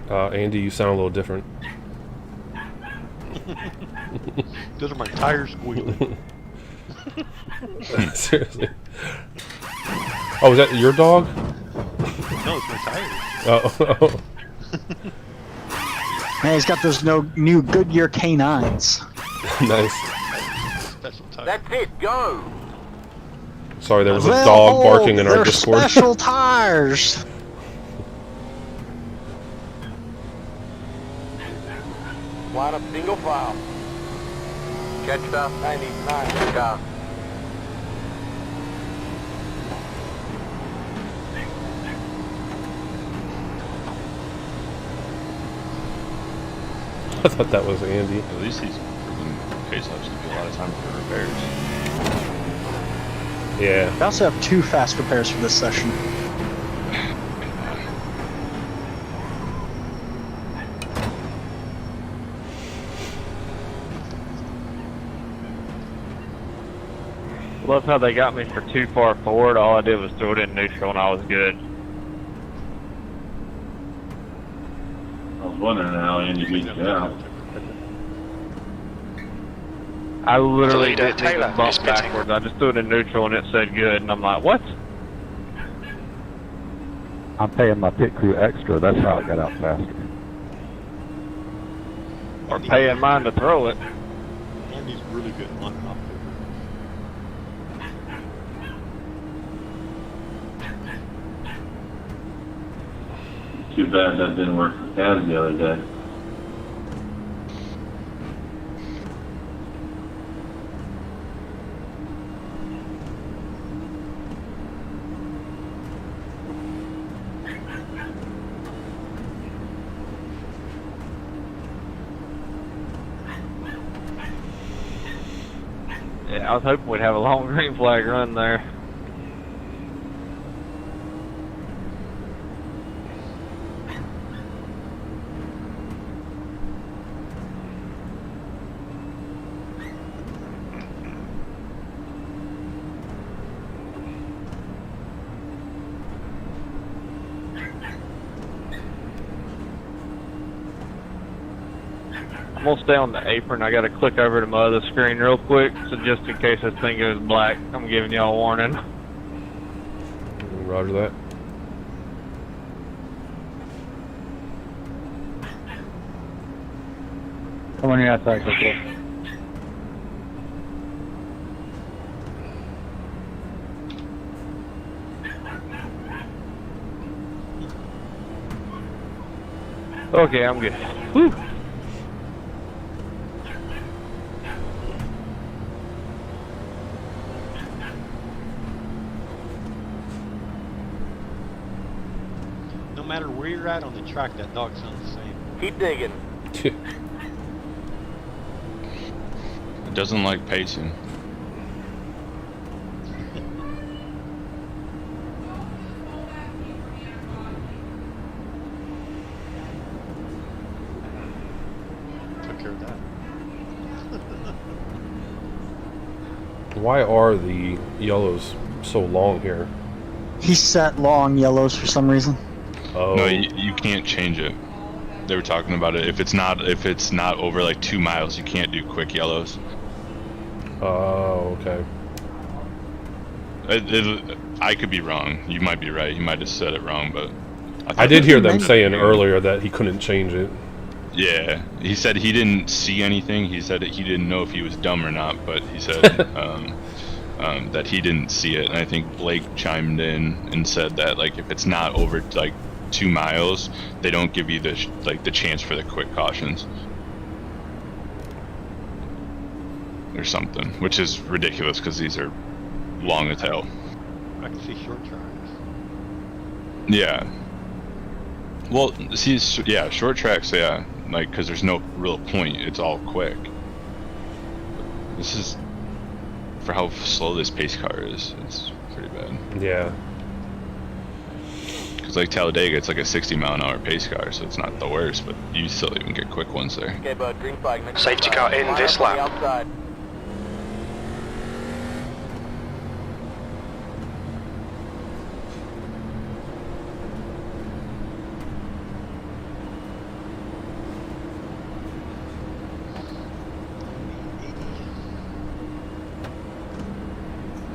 Andy, you sound a little different. Those are my tires squealing. Seriously. Oh, is that your dog? No, it's my tires. Oh. Hey, he's got those new Goodyear K9s. Nice. That's it, go! Sorry, there was a dog barking in our Discord. Special tires. Line up single file. Catch up, 99, good job. I thought that was Andy. At least these case ups give you a lot of time for repairs. Yeah. We also have 2 fast repairs for this session. Love how they got me for too far forward. All I did was throw it in neutral and I was good. I was wondering how Andy beat you out. I literally didn't Taylor even bump is pitting. backwards. I just threw it in neutral and it said good, and I'm like, what? I'm paying my pit crew extra. That's how it got out faster. Or paying mine to throw it. Andy's really good on and off. Too bad that didn't work for Kaz the other day. Yeah, I was hoping we'd have a long green flag run there. I'm gonna stay on the apron. I gotta click over to my other screen real quick, so just in case this thing goes black, I'm giving y'all a warning. Roger that. Come on your outside, quickly. Okay, I'm good. Whew. No matter where you're at on the track, that dog sounds the same. Keep digging. It doesn't like pacing. Why are the yellows so long here? He set long yellows for some reason. Oh. No, you can't change it. They were talking about it. If it's not over like 2 miles, you can't do quick yellows. Oh, okay. I could be wrong. You might be right. You might have said it wrong, but I did hear them saying earlier that he couldn't change it. Yeah, he said he didn't see anything. He said he didn't know if he was dumb or not, but he said that he didn't see it. And I think Blake chimed in and said that like if it's not over like 2 miles, they don't give you the the chance for the quick cautions or something, which is ridiculous because these are long as hell. I can see short tracks. Yeah. Well, see, yeah, short tracks, yeah, like because there's no real point. It's all quick. This is for how slow this pace car is. It's pretty bad. Yeah. Because like Talladega, it's like a 60-mile-an-hour pace car, so it's not the worst, but you still even get quick ones there. Okay, bud, green flag. Safety car in this lap. Outside.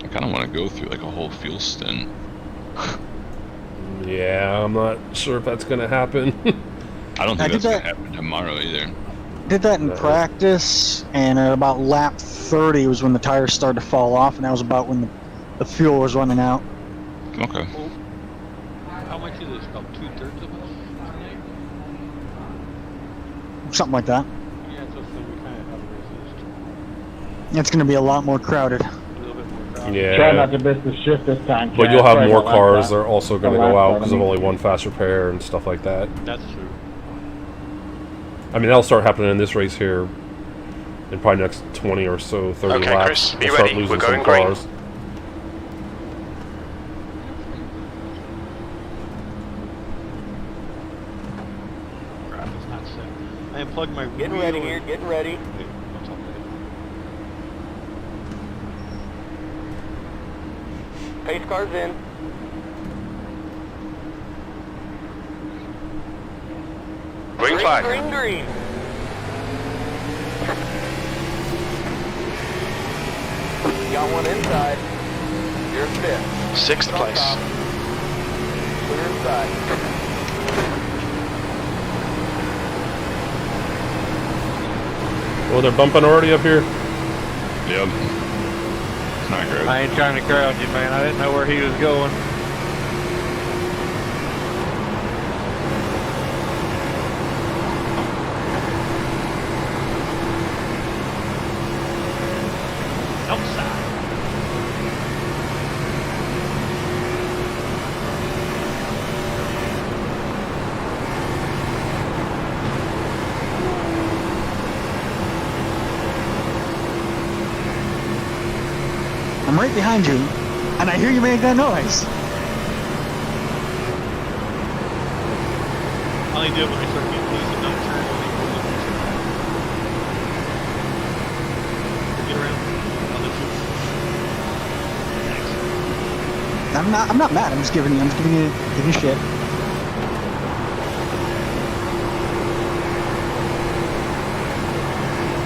I kind of want to go through like a whole fuel stint. Yeah, I'm not sure if that's gonna happen. I don't think that's gonna happen tomorrow either. Did that in practice, and at about lap 30 was when the tires started to fall off, and that was about when the fuel was running out. Okay. How much is this? About 2/3 of us tonight? Something like that. Yeah, so we kind of have a resist. It's going to be a lot more crowded. Yeah. Try not to miss the shift this time. But Chad. you'll have Sorry more about cars. that. They're also going to The go last out part, because of only one fast repair and stuff like that. That's true. I mean, that'll start happening in this race here in probably next 20 or so, 30 Okay, laps. Chris, be We'll start ready. losing We're going some green. cars. Crap, it's not set. I unplugged my Getting wheel ready and- here, getting ready. Okay, what's up there? Pace car's in. Green flag. Green, green. Got one inside. You're fifth. 6th place. Clear inside. Oh, they're bumping already up here? Yep. It's not great. I ain't trying to crowd you, man. I didn't know where he was going. Outside. I'm right behind you, and I hear you make that noise. I only do it when I start getting close to not turn. Get around. I'll let you. I'm not mad. I'm just giving you shit.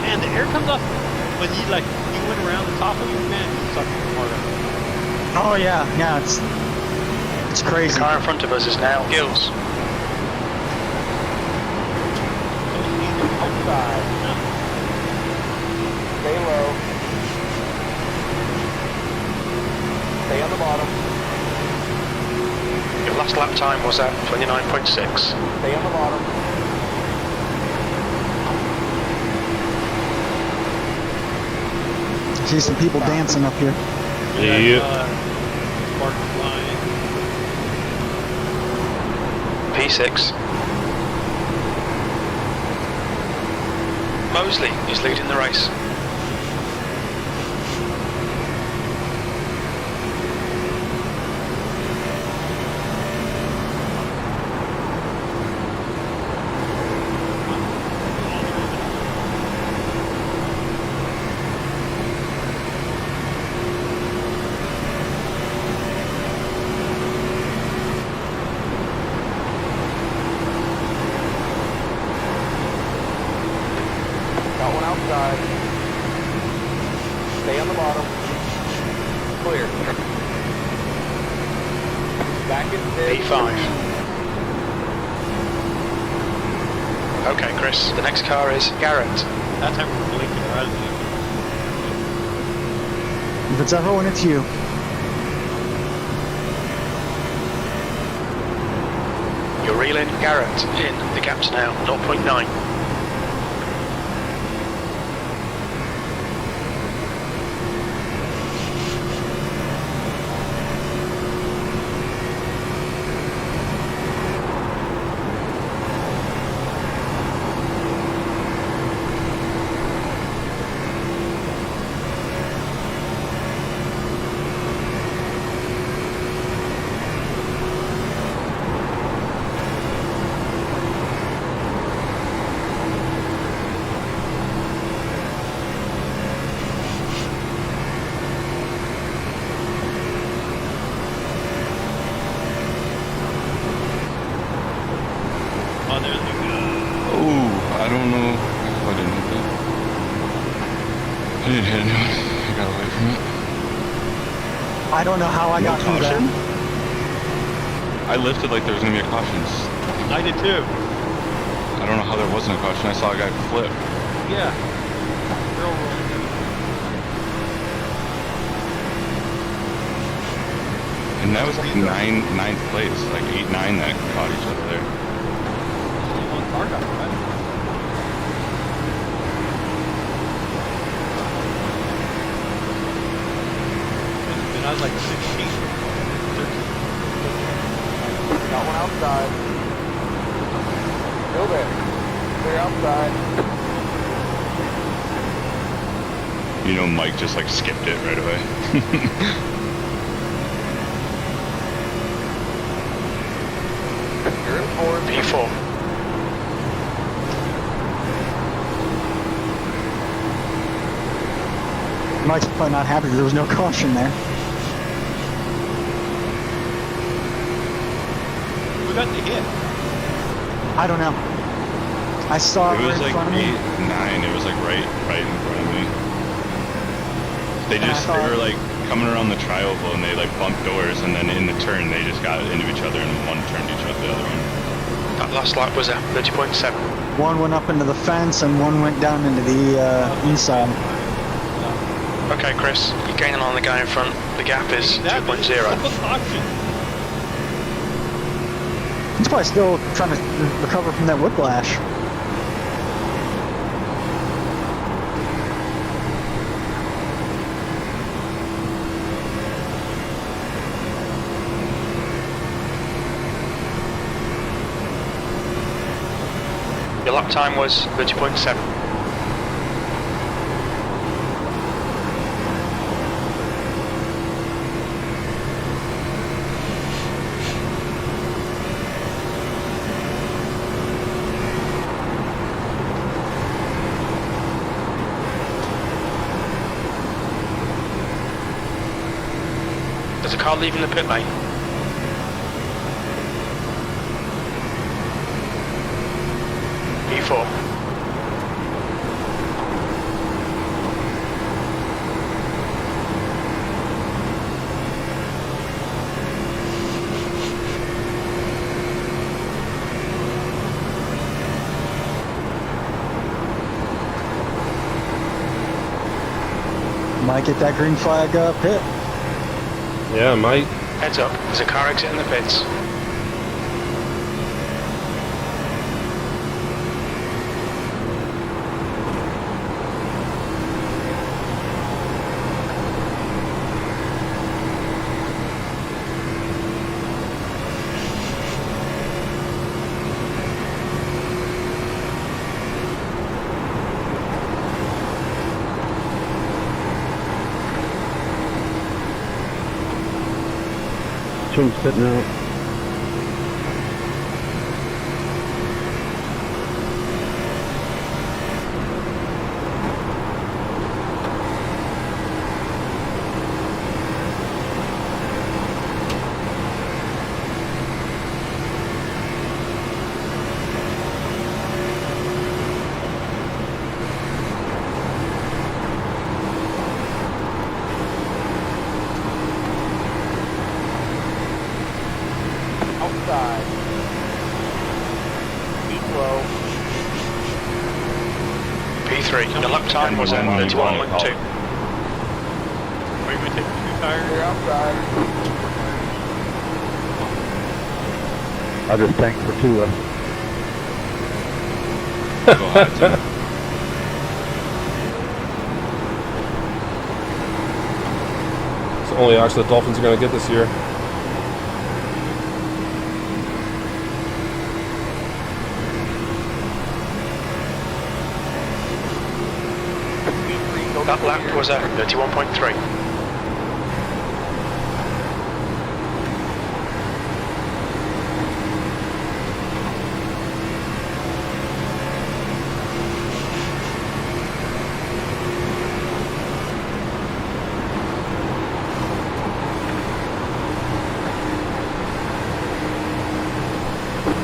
And the air comes off when you went around the top of you, man, it's sucking harder. Oh yeah, it's The crazy. car in front of us is now Gills. Outside. Stay low. Stay on the bottom. Your last lap time was at 29.6. Stay on the bottom. See some people dancing up here. Yeah. Spark flying. P6. Mosley is leading the race. B5. Okay, Chris, the next car is Garrett. That time we were blinking around. If it's everyone, it's you. You're reeling Garrett in. The gap's now 0.9. I don't know. I didn't hit that. I didn't hit anyone. I got away from it. I don't know how I got through that. I lifted like there was gonna be a caution. I did too. I don't know how there wasn't a caution. I saw a guy flip. Yeah. Railroad. And that was like ninth place, like 8-9 that caught each other there. One car got right. I was like 16. Got one outside. Still there. Clear outside. You know, Mike just like skipped it right away. You're in fourth. P4. Mike's probably not happy there was no caution there. Who got the hit? I don't know. I saw it It was right in like front of me. 8-9. It was like right in front of me. They were like coming around the trioval and they like bumped doors, and then in the turn they just got into each other and one turned each other the other one. That last lap was at 30.7. One went up into the fence and one went down into the inside. Okay, Chris, you're gaining on the guy in front. The gap is 2.0. He's probably still trying to recover from that whiplash. Your lap time was 30.7. There's a car leaving the pit lane. P4. Might get that green flag pit. Yeah, might. Heads up, there's a car exiting the pits. Chum's sitting out. outside. Keep low. P3, the lap time was at 31.2. Are you going to take 2 tires? Clear outside. I just tanked for 2 of It's the only action the Dolphins are going to get this year. That lap was at 31.3.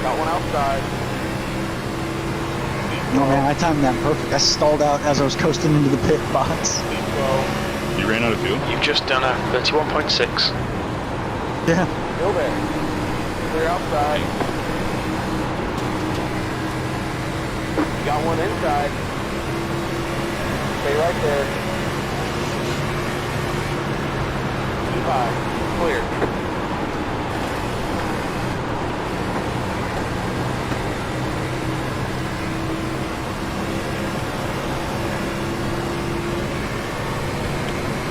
Got one outside. No man, I timed that perfect. I stalled out as I was coasting into the pit box. You ran out of fuel? You've just done a 31.6. Yeah. Still there. Clear outside. Got one inside. Stay right there. Keep high. Clear.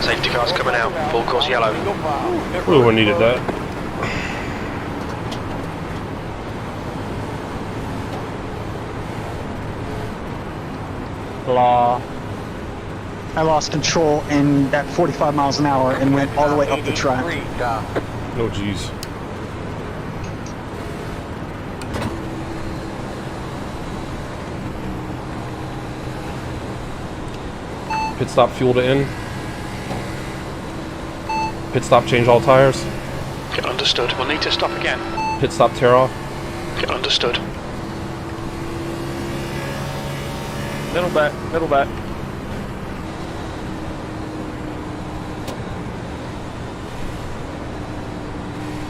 Safety car's coming out, full course yellow. Ooh, I needed that. Blah. I lost control in at 45 miles an hour and went all the way up the track. Oh, jeez. Pit stop, fuel to in. Pit stop, change all tires. Get understood. We'll need to stop again. Pit stop, tear off. Get understood. Middle back, middle back.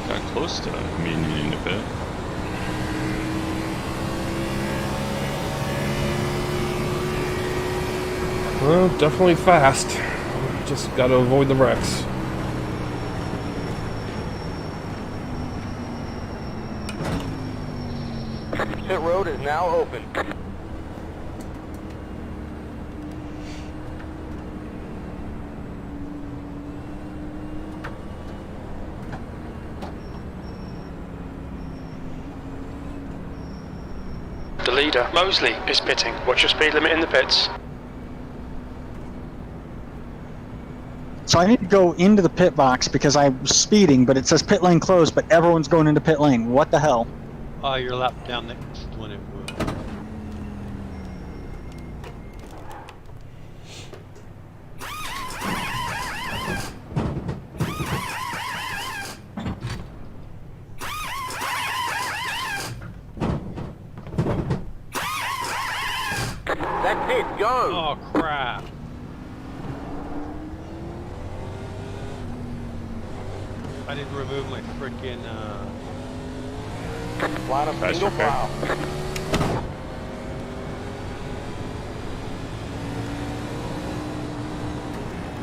Got close to me needing to pit. Well, definitely fast. Just gotta avoid the wrecks. Pit road is now open. The leader, Mosley, is pitting. What's your speed limit in the pits? So I need to go into the pit box because I was speeding, but it says pit lane closed, but everyone's going into pit lane. What the hell? Your lap down next when it will. That's it, go! Oh crap. I didn't remove my frickin' Line up single file.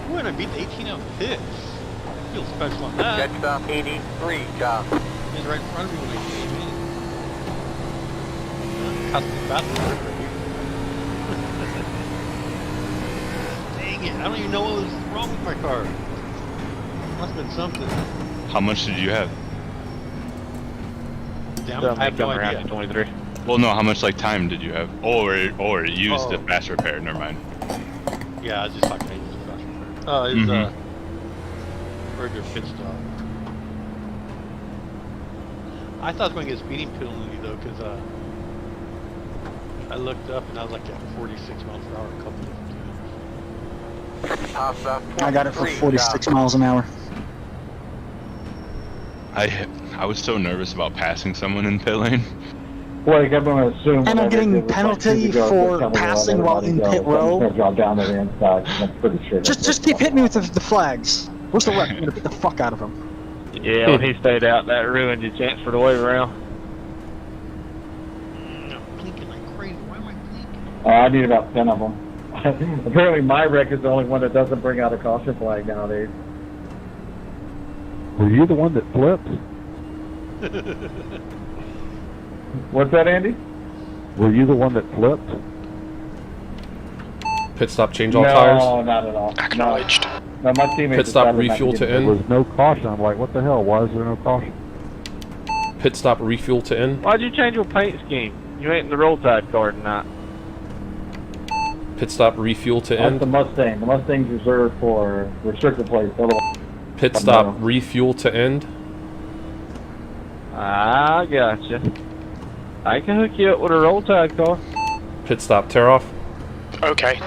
When I beat the 18 out pits. Feel special on that. Catch up 83, Job. He's right in front of me when I came in. Custom bathroom right here. Dang it, I don't even know what was wrong with my car. Must have been something. How much did you have? I have no idea. 23. Well, no, how much like time did you have? Or it used the fast repair, never mind. Yeah, I was just talking about using fast repair. Oh, it was a regular pit stop. I thought I was going to get a speeding penalty though, because I looked up and I was like at 46 miles per hour a couple of times. I got it for 46 miles an hour. I was so nervous about passing someone in pit lane. Blake, I'm going to assume. And I'm getting penalty for passing while in pit row. Drop down to the inside. I'm pretty sure. Just keep hitting me with the flags. Where's the rep? I'm gonna beat the fuck out of him. Yeah, when he stayed out, that ruined your chance for the wave around. I'm blinking like crazy. Why am I blinking? I need about 10 of them. Apparently my wreck is the only one that doesn't bring out a caution flag nowadays. Were you the one that flipped? What's that, Andy? Were you the one that flipped? Pit stop, change all no, tires. No, not at all. Acknowledged. No, my teammates. Pit stop, refuel to There end. was no caution. I'm like, what the hell? Why is there no caution? Pit stop, refuel to end. Why'd you change your paint scheme? You ain't in the roll tide car tonight. Pit stop, refuel to That's end. the Mustang. The Mustang's reserved for restricted plates. Pit stop, refuel to end. I gotcha. I can hook you up with a roll tide car. Pit stop, tear off. Okay.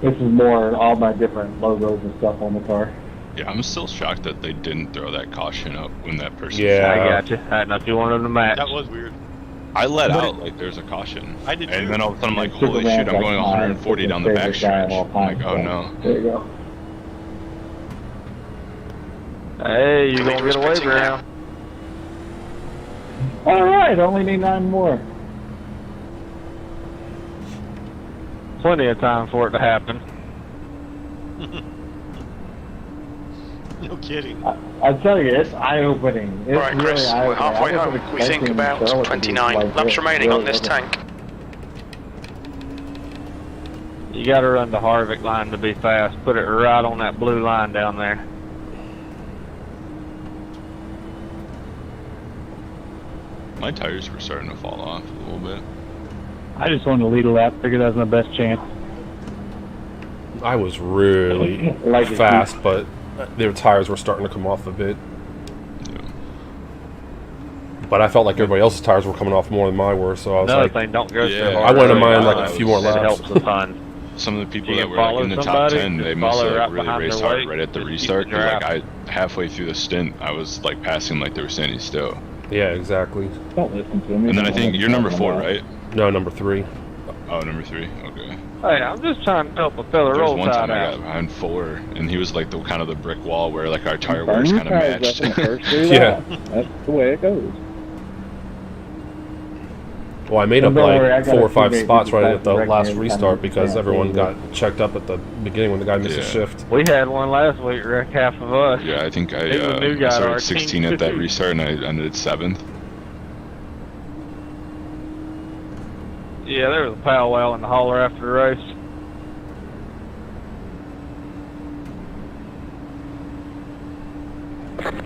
This is more all my different logos and stuff on the car. Yeah, I'm still shocked that they didn't throw that caution up when that person. Yeah, I gotcha. I didn't know if you wanted them to match. That was weird. I let out like there's a caution. I did And too. then all of a sudden I'm like, holy shit, I'm going 140 down the back stretch. I'm like, oh no. There you go. Hey, you gonna get away now? Alright, only need 9 more. Plenty of time for it to happen. No kidding. I tell you, it's eye-opening. It's Alright, Chris, really we're halfway eye-opening. home. We think about 29 laps remaining on this tank. You gotta run the Harvick line to be fast. Put it right on that blue line down there. My tires were starting to fall off a little bit. I just wanted to lead a lap. Figured that was my best chance. I was really fast, but their tires were starting to come off a bit. Yeah. But I felt like everybody else's tires were coming off more than mine were, so I was Another like, thing, don't go so Yeah, hard. I went on mine early like on. a few more It laps. helps a ton. Some of the people You that can were like follow in the top somebody, 10, they just must follow have right really behind raced their hard weight, right at the just keep restart. the 'Cause, like draft. halfway through the stint, I was like passing like they were standing still. yeah, exactly. Don't listen to me. And then I think you're number 4, right? No, number 3. Oh, number 3. Okay. Hey, I'm just trying to help a fella There was roll one tide time I out. got behind 4, and he was like the kind of the brick wall where like our tire wears kind of matched. Yeah. That's the way it goes. Well, I made up Don't worry, I like got 4 or a 5 teammate spots who right decided at the to wreck last me every restart time because he everyone can't got do checked up at the beginning when the guy missed a Yeah. shift. We had one last week, wreck half of us. Yeah, I think He was a new I guy to started our 16 team. at that restart, and I ended 7th. Yeah, there was a powwow in the hauler after the race.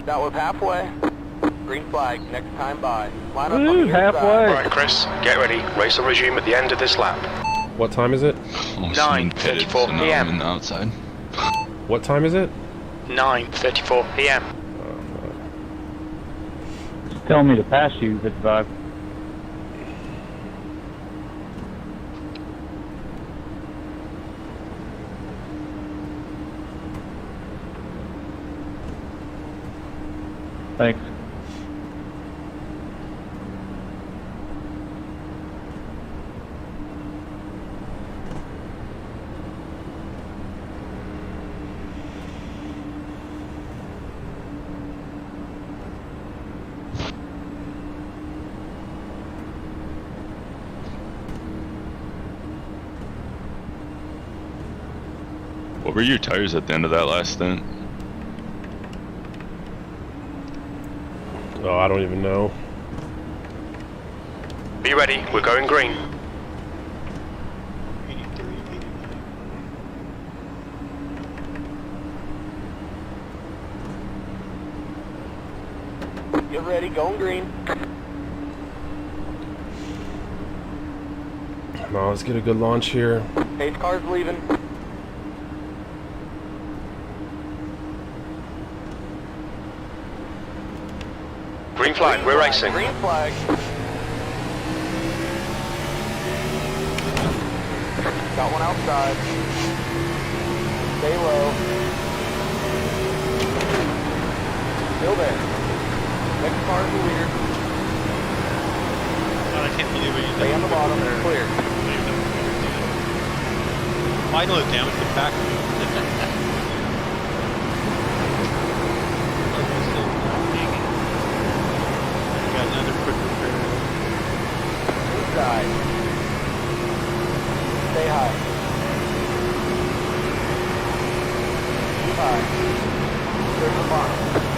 That was halfway. Green flag, next time by. Line up on Woo, the halfway. Alright, Chris, get ready. Race will resume at the end of this lap. What time is it? Oh, someone pitted, 9:34 so now PM. I'm in the outside. What time is it? 9:34 PM. It's telling me to pass you, 55. Thanks. What were your tires at the end of that last stint? Oh, I don't even know. Be ready, we're going green. 83, 89. Get ready, going green. Now let's get a good launch here. Pace car's leaving. Green flag, we're racing. Green flag. Got one outside. Stay low. Still there. Next car's the leader. God, I can't believe what you did. Stay on the bottom. Clear. I know the damage to the back. outside. There's the bottom.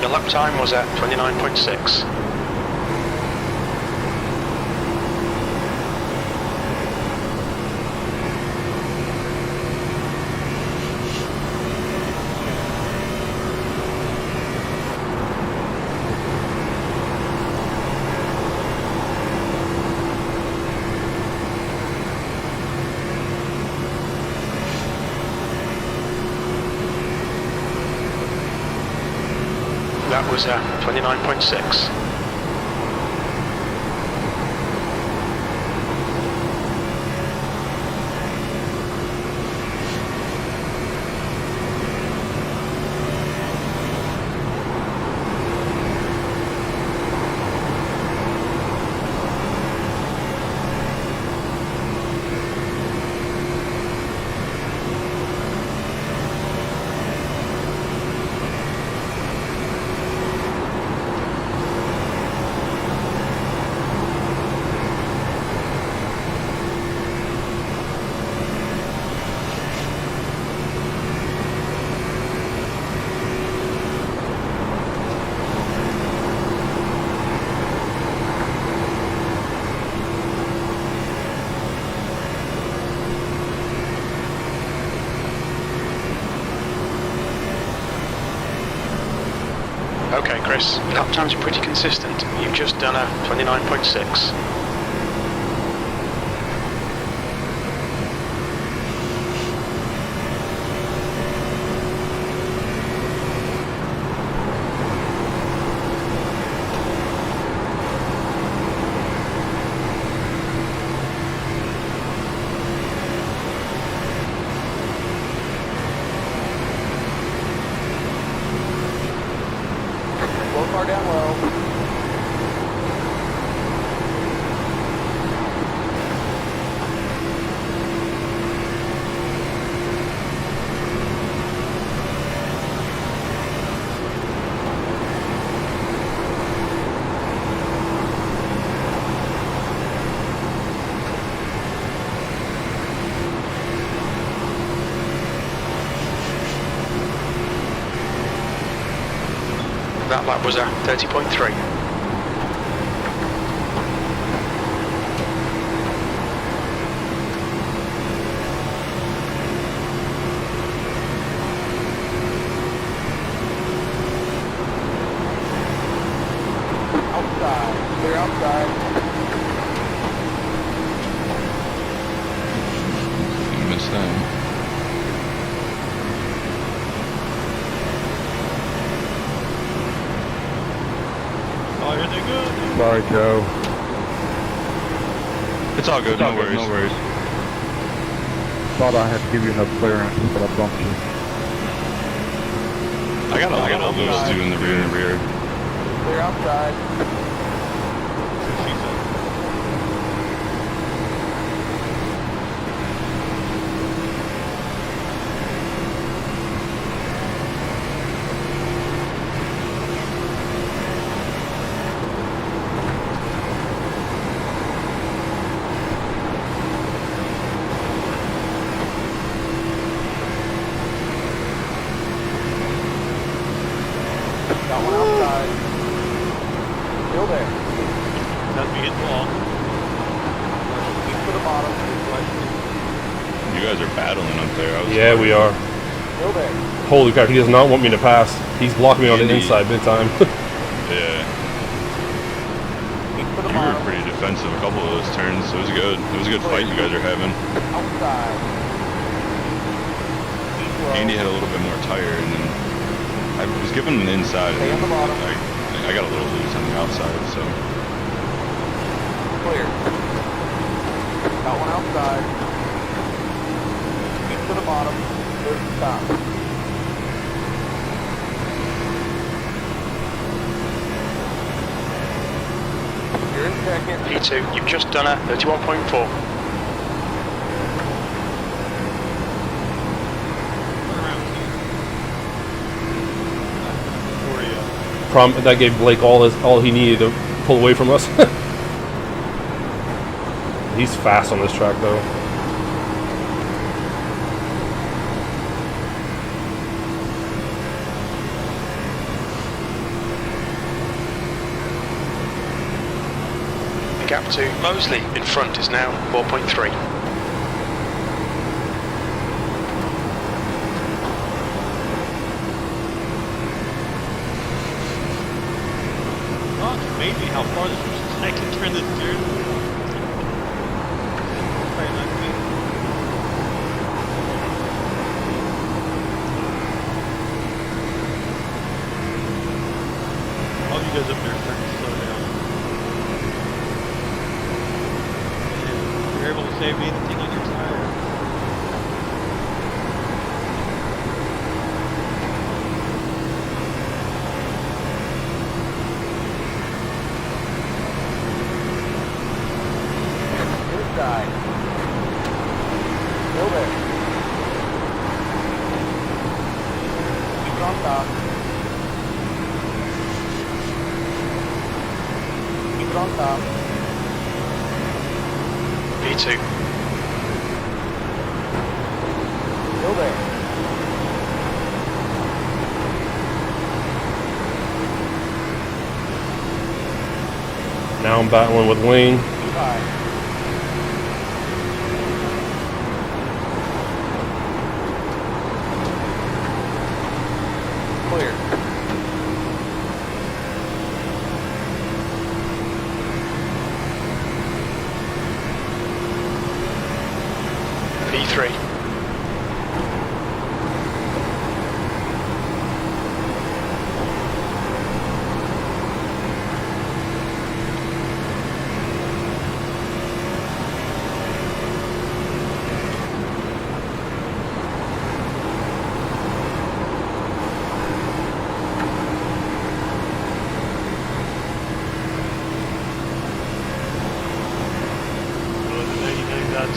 Your lap time was at 29.6. That was 29.6. Okay, Chris, lap times are pretty consistent. You've just done a 29.6. Slow car down low. That lap was at 30.3. Outside. Clear outside. You missed that. Everything good? Sorry, Joe. It's all good, no worries. No worries. Thought I had to give you enough clearance, but I bumped you. I got all those two in the rear. Clear outside. She said. Got one outside. Still there. That's me hitting the wall. Keep to the bottom. You guys are battling up there. Yeah, we are. Still there. Holy crap, he does not want me to pass. He's blocking me on the Andy. inside big time. Yeah. You were pretty defensive a couple of those turns, so it was good. It was a good fight you guys are having. Andy had a little bit more tire, and then I was giving him the inside, and then I got a little loose on the outside, so. Clear. Got one outside. Keep to the bottom. There's the stop. You're in second. P2, you've just done a 31.4. That gave Blake all he needed to pull away from us. He's fast on this track, though. The gap to Mosley in front is now 4.3. Maybe how far this was. I can turn this turn. Probably not me. All you guys up there are starting to slow down. And you're able to save anything on your tire. Side. Still there. Keep it on top. Keep it on top. P2. Still there. Now I'm battling with Wayne. Bye. Clear. P3.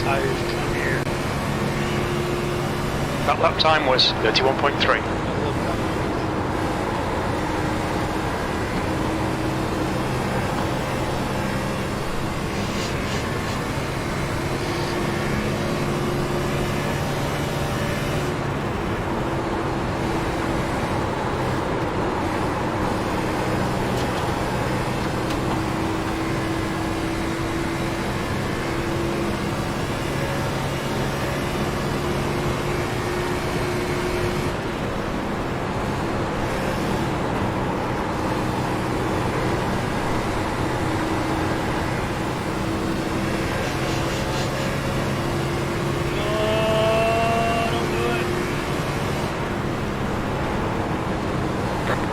Tires come here. That lap time was 31.3.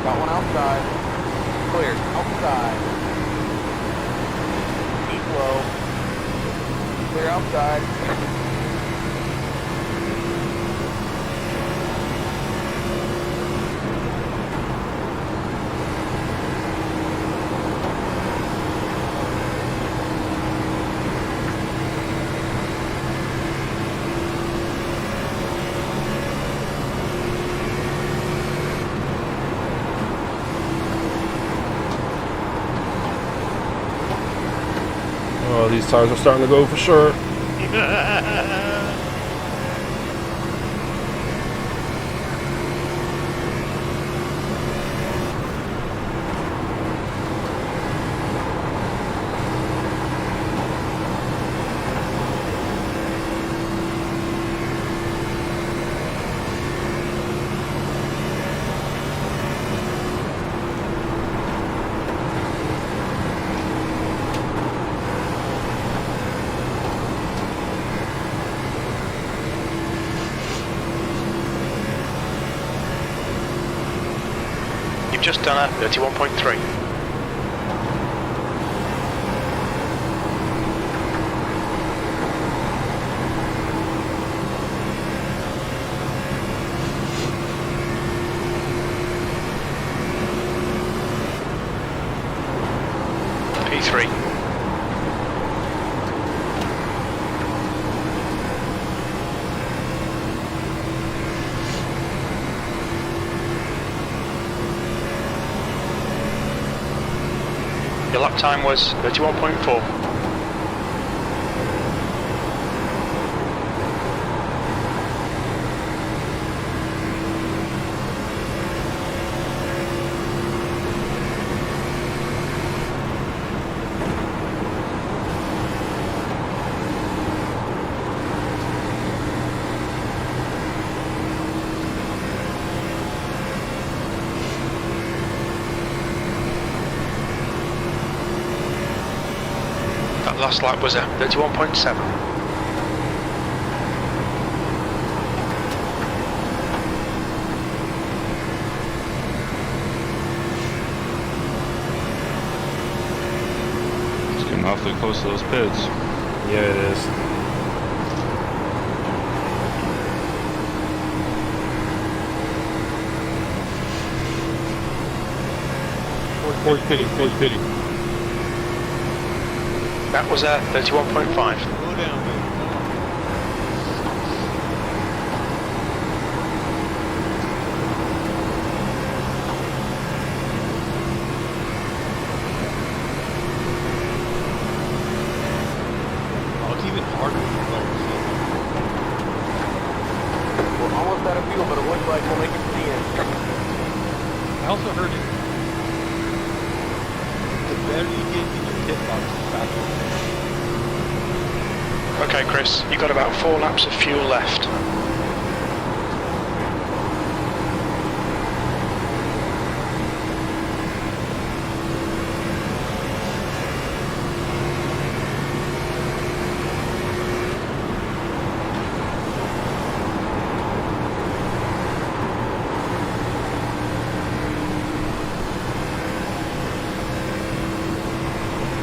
Got one outside. Clear. Outside. Keep low. Clear outside. Oh, these tires are starting to go for sure. just done a 31.3. P3. Your lap time was 31.4. That last lap was a 31.7. It's getting awfully close to those pits. Yeah, it is. Force pity. That was a 31.5. Go down, baby. Oh, it's even harder with the players. We're almost out of fuel, but it looks like we'll make it to the end. I also heard it. The better you get in your pit box, the faster. Okay, Chris, you've got about 4 laps of fuel left.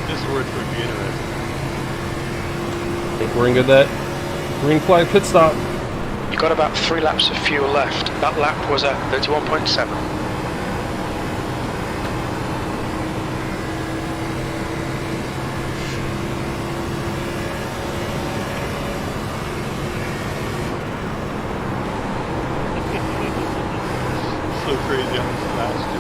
This is where it's going to be interesting. I think we're in good that. Green flag pit stop. You've got about 3 laps of fuel left. That lap was a 31.7. So crazy how much faster.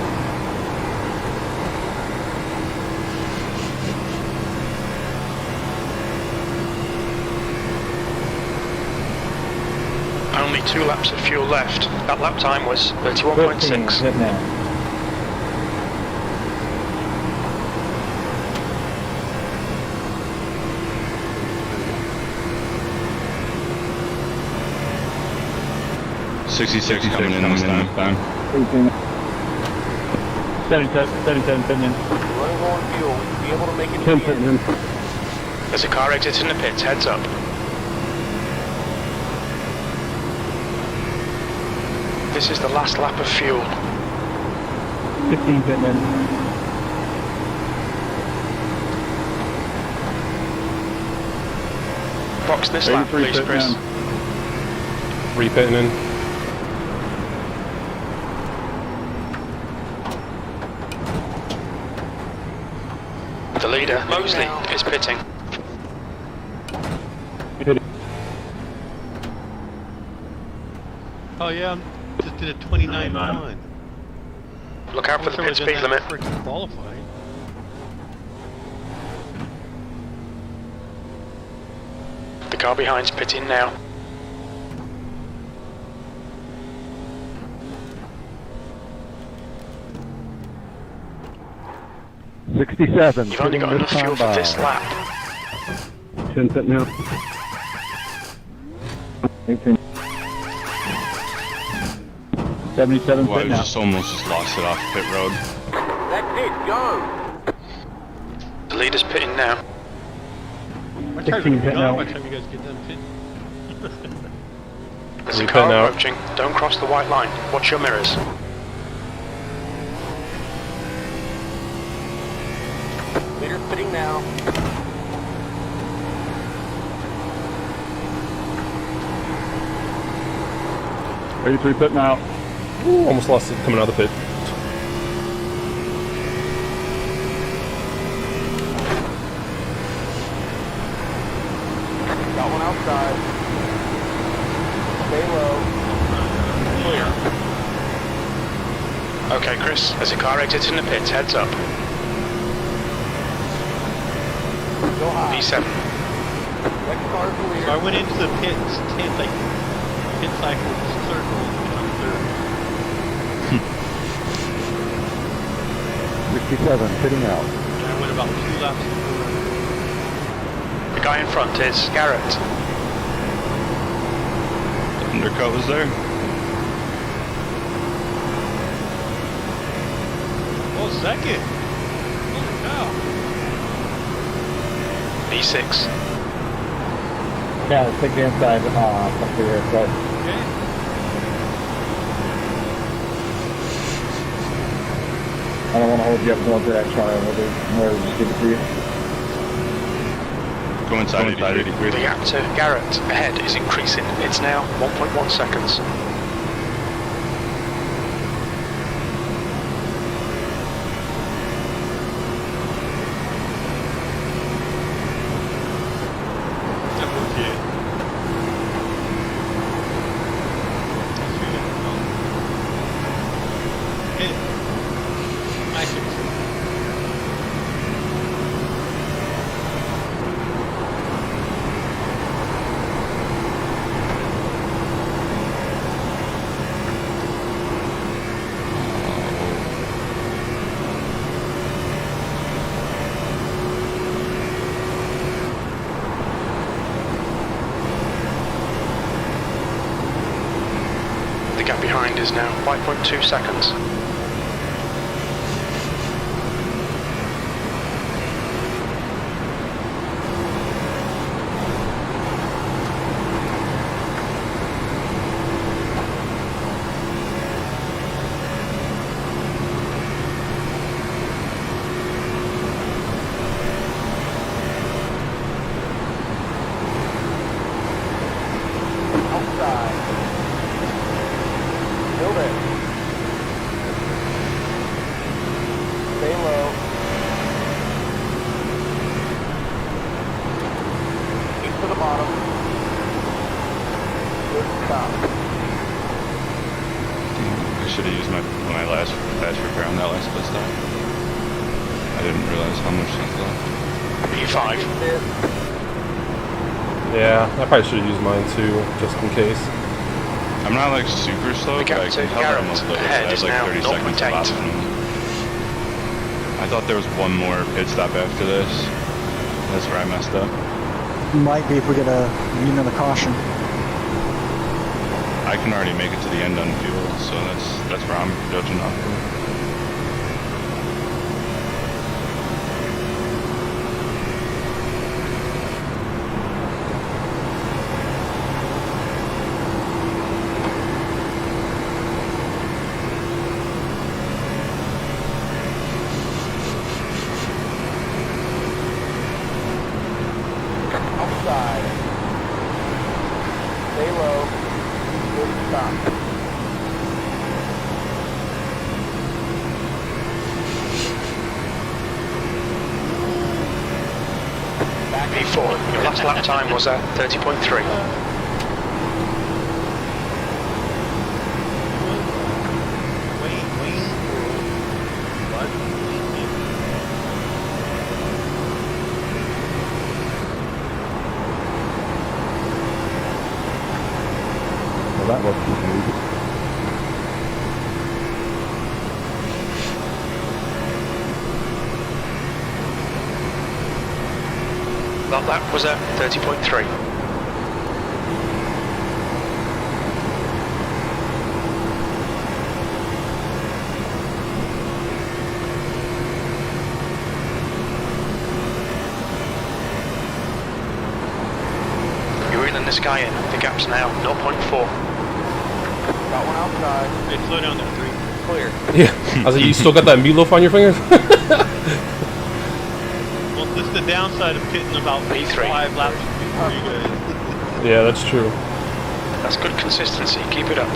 Only 2 laps of fuel left. That lap time was 31.6. Hit now. .66 coming in this time. 77 putting in. Running low on fuel. We'll be able to make it to 10 the putting end. in. There's a car exiting the pits, heads up. This is the last lap of fuel. 15 putting in. Box this lap, please, Chris. 3 pitting in. The leader, Mosley, is pitting. Oh yeah, just did a 29.1. Look out for the pit speed limit. Qualifying. The car behind's pitting now. .67. You've only got enough fuel for this lap. 10 putting out. 18. 77 Well, I putting out. just almost lost it off pit road. That's it, go! The leader's pitting now. My car's 16 gonna be putting gone out. by the time you guys get done pitting. There's a We're car pitting out. approaching. Don't cross the white line. Watch your mirrors. Pitting now. Eighty-three pitting out. Ooh, almost lost it coming out of the pit. Got one outside. Stay low. Okay, Chris, as the car exits in the pits, heads up. Go high. V7. Next car clear. So I went into the pits, pit cycle circle, and I'm third. 67, pitting out. And I went about 2 laps forward. The guy in front is Garrett. The undercut was there. Oh, second. Holy cow. V6. Yeah, let's take the inside up here. But Okay. I don't want to hold you up going to that try. We'll just give it to you. Go inside 83. The gap to Garrett ahead is increasing. It's now 1.1 seconds. The gap behind is now 5.2 seconds. Outside. Still there. Stay low. Keep to the bottom. Good stop. I should have used my last fast repair on that last pit stop. I didn't realize how much was left. V5. Yeah, I probably should have used mine too, just in case. I'm not like super slow, but I can tell that I'm a little slow. I have like 30 seconds left. I thought there was one more pit stop after this. That's where I messed up. Might be if we get a unit of caution. I can already make it to the end on fuel, so that's where I'm judging off of. Outside. Stay low. Good stop. V4. Your last lap time was at 30.3. Well, that looks smooth. That lap was at 30.3. You're reeling this guy in. The gap's now 0.4. Got one outside. Hey, slow down there, 3. Clear. Yeah, I was like, you still got that meatloaf on your fingers? Well, This is the downside of getting about P3. 5 laps before you guys. Yeah, that's true. That's good consistency. Keep it up.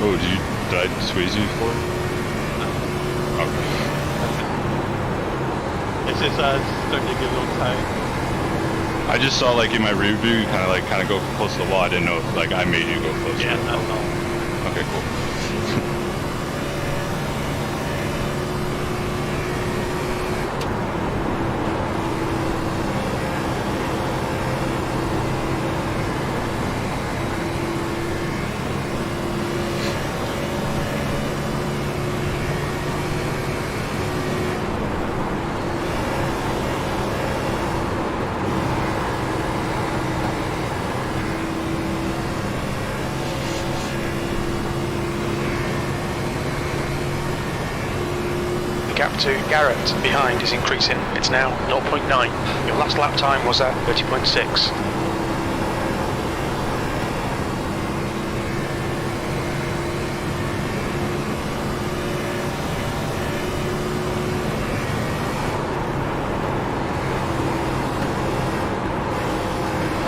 Oh, did I squeeze you before? Okay. It's just starting to get a little tight. I just saw like in my rear view, you kind of go close to the wall. I didn't know if like I made you go close. Yeah, that's all. Okay, cool. Gap to Garrett behind is increasing. It's now 0.9. Your last lap time was at 30.6.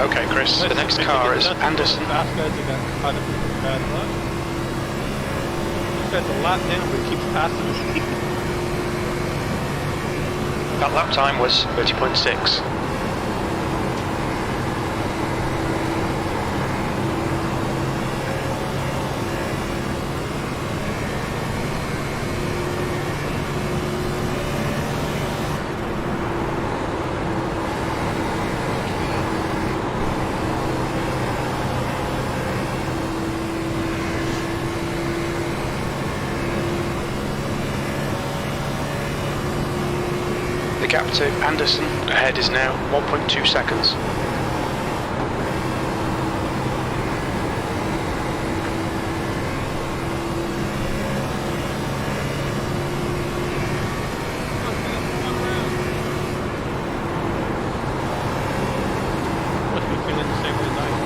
Okay, Chris, the next car is Anderson. Fast guys that got caught up in bad luck. This guy's a lap down, but he keeps passing me. That lap time was 30.6. The gap to Anderson ahead is now 1.2 seconds. Must be feeling the same way as I am.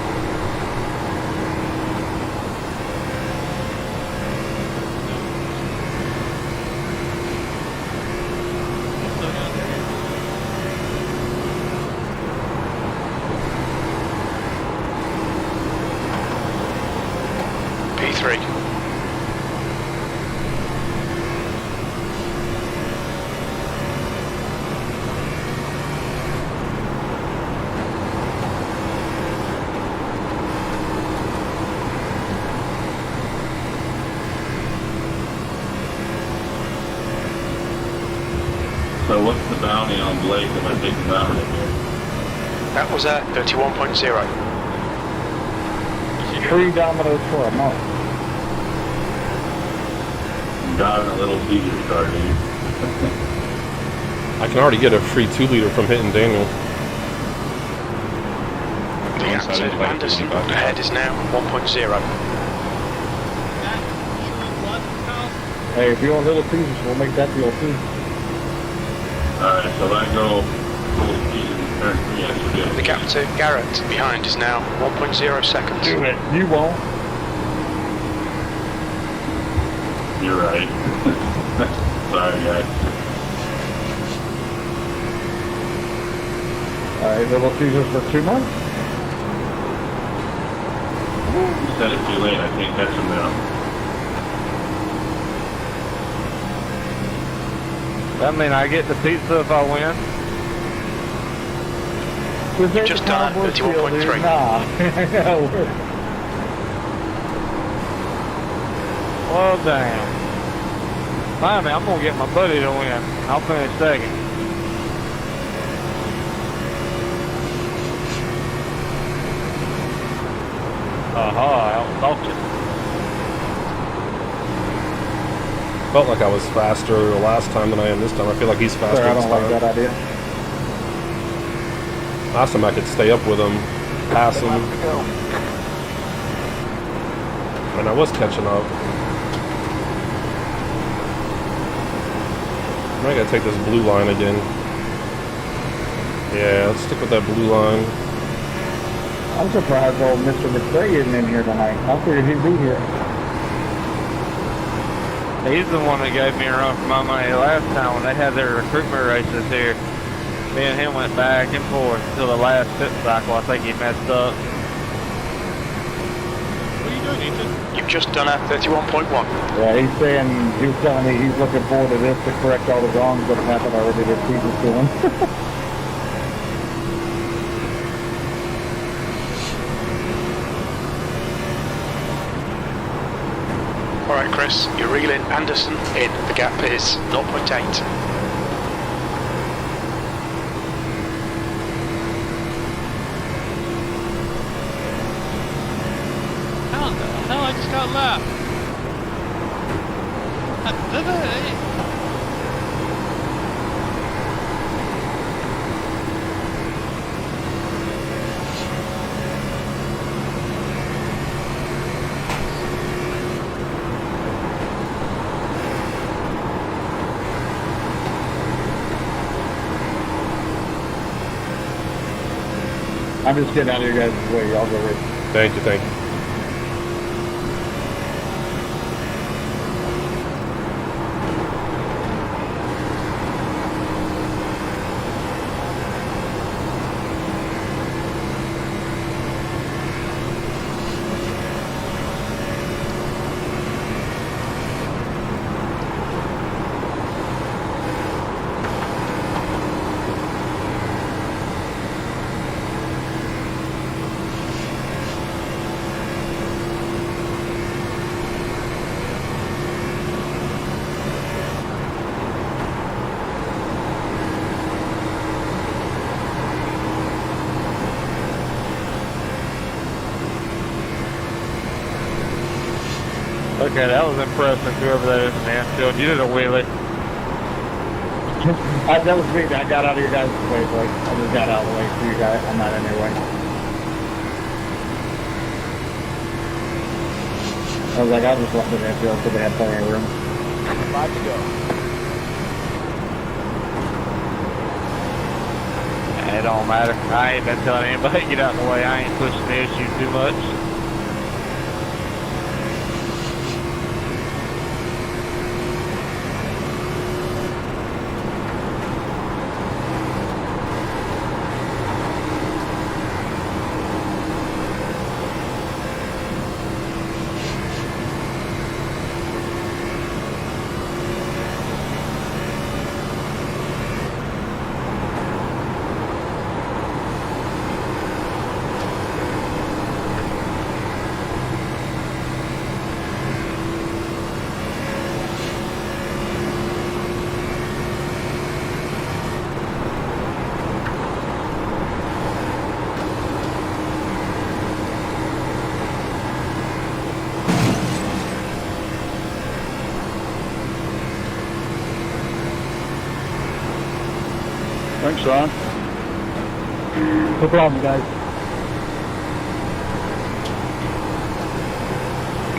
Still down there. P3. So what's the bounty on Blake if I take him out right here? That was at 31.0. 3 dominoes for a month. I'm driving a little Caesar's car, dude. I can already get a free 2-liter from hitting Daniel. The gap to Anderson ahead is now 1.0. Hey, if you want Little Caesars, we'll make that deal too. Alright, so if I go little Caesar's and turn 3, I should be able to The gap to Garrett behind is now 1.0 seconds. Do it. You won't. You're right. Sorry, guys. Alright, Little Caesars for 2 months. You said it too late. I can't catch him now. That mean I get the pizza if I win? You've just done at 31.3. Nah. Well, damn. Finally, I'm gonna get my buddy to win. I'll finish second. I'll talk you. Felt like I was faster the last time than I am this time. I feel like he's faster Sorry, I this don't like time. that idea. Last time I could stay up with him, pass him, and I was catching up. I gotta take this blue line again. Yeah, let's stick with that blue line. I'm surprised old Mr. McVeigh isn't in here tonight. I figured he'd be here. He's the one that gave me a run for my money last time when they had their recruitment races here. Me and him went back and forth until the last pit cycle. I think he messed up. What are you doing, Ethan? You've just done a 31.1. Yeah, he was telling me he's looking forward to this to correct all the wrongs that have happened already this season to him. Alright, Chris, you're reeling Anderson in. The gap is 0.8. How the hell? I just got lapped. I'm just getting out of your guys' way. Y'all go race. Thank you, thank you. Okay, that was impressive, whoever that is in the outfield. You did a wheelie. That was me. I got out of your guys' way, boy. I just got out of the way for you guys. I'm not in your way. I was like, I'll just let them infield so they had plenty of room. 5 to go. It don't matter. I ain't been telling anybody get out of the way. I ain't pushing the issue too much. Thanks, Sean. No problem, guys.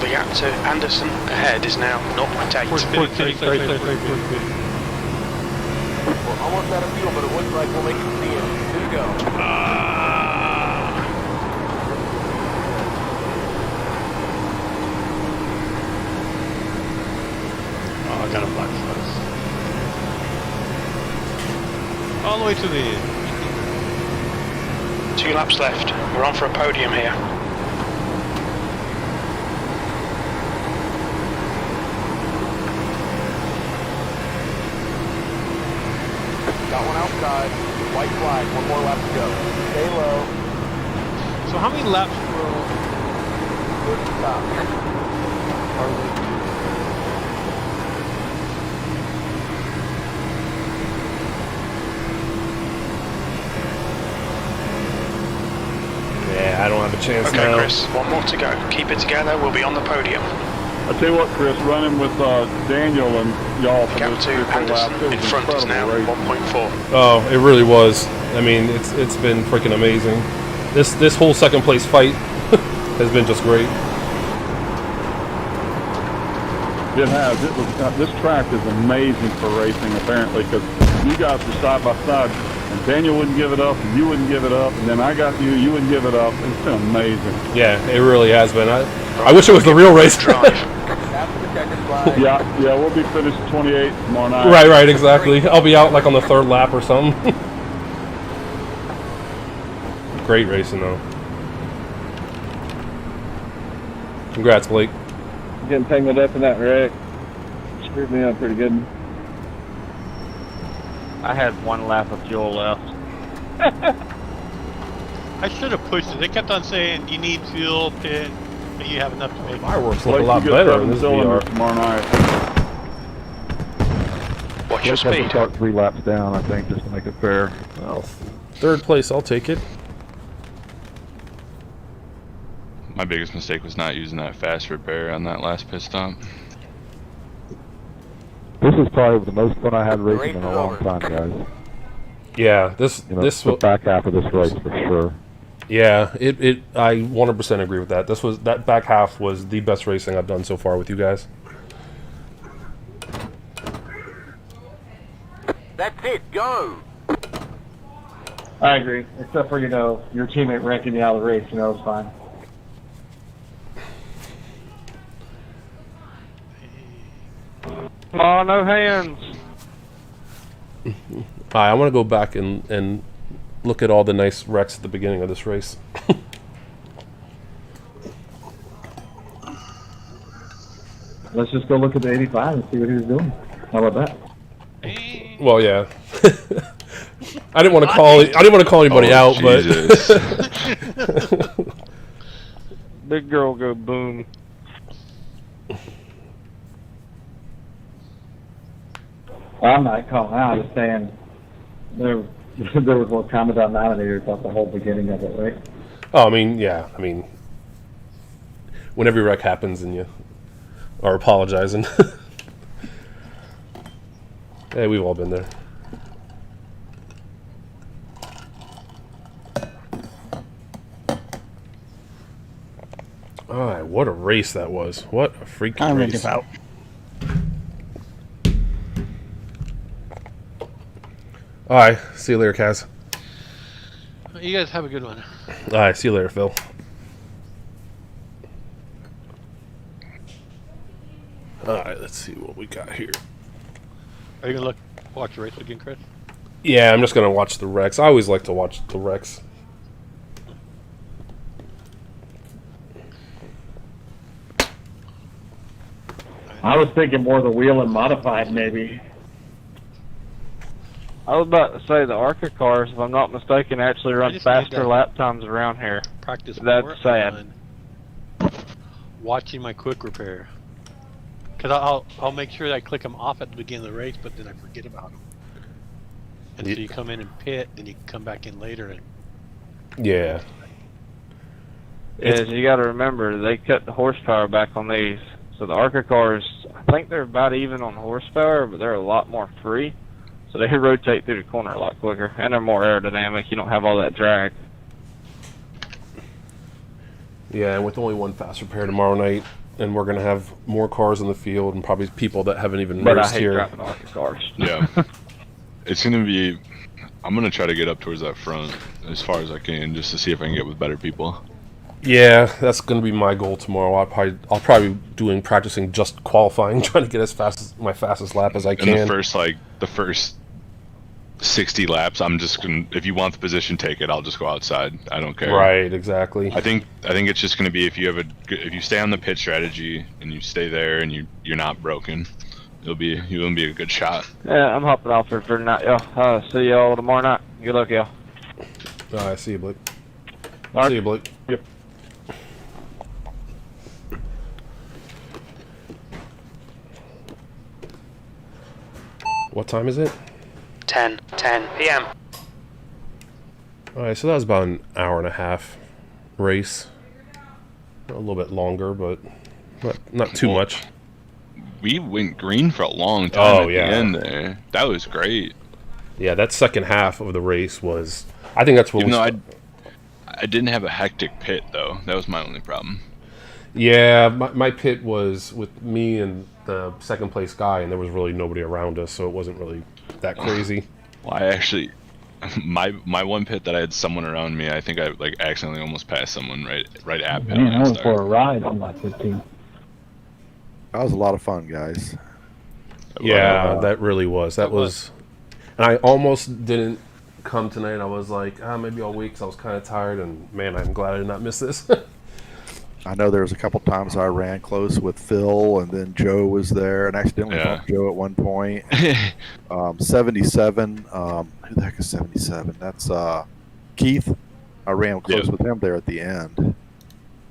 The gap to Anderson ahead is now 0.8. We're almost out of fuel, but it looks like we'll make it to the end. 2 to go. Oh, I got a black fuzz. All the way to the end. 2 laps left. We're on for a podium here. Got one outside. White flag. 1 more lap to go. Stay low. So how many laps will... Good stop. Yeah, I don't have a chance Okay, now. Chris, 1 more to go. Keep it together. We'll be on the podium. I tell you what, Chris, running with Daniel and y'all for Gap this to 3 or 4 laps, Anderson it in was front is now incredible race. 1.4. Oh, it really was. I mean, it's been freaking amazing. This whole second place fight has been just great. It has. It was. This track is amazing for racing, apparently, because you guys were side by side, and Daniel wouldn't give it up, and you wouldn't give it up, and then I got you, you wouldn't give it up. It's been amazing. Yeah, it really has been. I wish it was the real race. Drive. After the checkered flag, Yeah, we'll be finished 28 tomorrow night. Right, exactly. I'll be out like on the 3rd lap or something. Great racing though. Congrats, Blake. Getting tangled up in that wreck. Screwed me up pretty good. I had 1 lap of fuel left. I should have pushed it. They kept on saying you need fuel, pit, but you have enough to make. Fireworks look a lot better in this VR. Tomorrow night. Watch your Have to speed. start 3 laps down, I think, just to make it fair. Well, 3rd place, I'll take it. My biggest mistake was not using that fast repair on that last pit stop. This is probably the most fun I had racing in a long time, guys. Yeah, this the back half of this race for sure. Yeah, I 100% agree with that. That back half was the best racing I've done so far with you guys. That's it, go! I agree, except for, your teammate wrecking you out of the race, it's fine. Oh, no hands. I want to go back and look at all the nice wrecks at the beginning of this race. Let's just go look at the 85 and see what he was doing. How about that? Well, yeah. I didn't want to call anybody out, Jesus. but Big girl go boom. I'm not calling out, just saying there was one comment on Nominator about the whole beginning of it, right? oh, I mean, when every wreck happens and you are apologizing. Hey, we've all been there. Alright, what a race that was. What a freaking I'm race. gonna give out. Alright, see you later, Kaz. You guys have a good one. Alright, see you later, Phil. Alright, let's see what we got here. Are you gonna watch the race again, Chris? Yeah, I'm just gonna watch the wrecks. I always like to watch the wrecks. I was thinking more the wheel and modified, maybe. I was about to say the ARCA cars, if I'm not mistaken, actually run faster lap times around here. Practice. That's sad. Watching my quick repair. Because I'll make sure that I click them off at the beginning of the race, but then I forget about them. And so you come in and pit, then you can come back in later and. Yeah. Is you got to remember they cut the horsepower back on these, so the ARCA cars, I think they're about even on horsepower, but they're a lot more free, so they rotate through the corner a lot quicker, and they're more aerodynamic. You don't have all that drag. Yeah, and with only one fast repair tomorrow night, and we're gonna have more cars in the field and probably people that haven't even raced here. But I hate driving ARCA cars. Yeah. It's gonna be. I'm gonna try to get up towards that front as far as I can, just to see if I can get with better people. Yeah, that's gonna be my goal tomorrow. I'll probably be practicing just qualifying, trying to get as fast as my fastest lap as I can. In the first 60 laps, I'm just gonna. If you want the position, take it. I'll just go outside. I don't care. Right, exactly. I think it's just gonna be if you stay on the pit strategy and you stay there and you're not broken, you'll be a good shot. Yeah, I'm hopping off for tonight, y'all. See y'all tomorrow night. Good luck, y'all. Alright, see you, Blake. Mark? See you, Blake. Yep. What time is it? 10 p.m. Alright, so that was about an hour and a half race. A little bit longer, but not too much. We went green for a long time at yeah. the end there. That was great. Yeah, that second half of the race was. I think that's what. Even though I didn't have a hectic pit though. That was my only problem. Yeah, my pit was with me and the second place guy, and there was really nobody around us, so it wasn't really that crazy. Well, I actually, my one pit that I had someone around me, I think I accidentally almost passed someone right at pit. Man, I went for a ride on my 15. That was a lot of fun, guys. Yeah, that really was. That was, and I almost didn't come tonight. I was like, maybe I'll wait because I was kind of tired. And man, I'm glad I did not miss this. I know there was a couple times I ran close with Phil, and then Joe was there, and accidentally bumped Joe at one point. 77. Who the heck is 77? That's Keith. I ran close with him there at the end.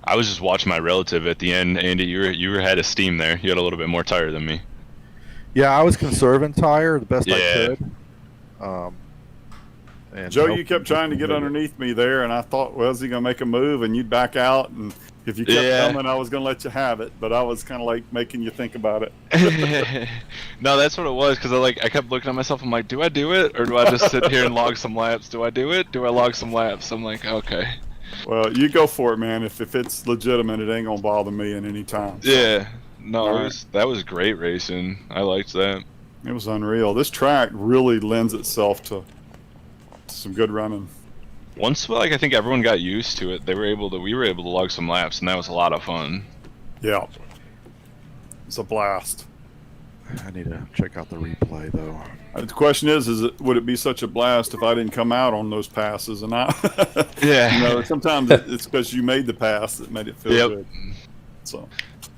I was just watching my relative at the end, Andy. You were had a steam there. You had a little bit more tire than me. Yeah, I was conserving tire the best I could. And Joe, you kept trying to get underneath me there, and I thought, well, is he going to make a move? And you'd back out, and if you kept coming, I was going to let you have it. But I was kind of like making you think about it. No, that's what it was, because I kept looking at myself. I'm like, do I do it, or do I just sit here and log some laps? Do I do it? Do I log some laps? I'm like, okay. Well, you go for it, man. If it's legitimate, it ain't going to bother me at any time. So. Yeah. No, that was great racing. I liked that. It was unreal. This track really lends itself to some good running. Once, I think everyone got used to it, we were able to log some laps, and that was a lot of fun. Yeah. It's a blast. I need to check out the replay, though. The question is would it be such a blast if I didn't come out on those passes? And sometimes it's because you made the pass that made it feel good. So.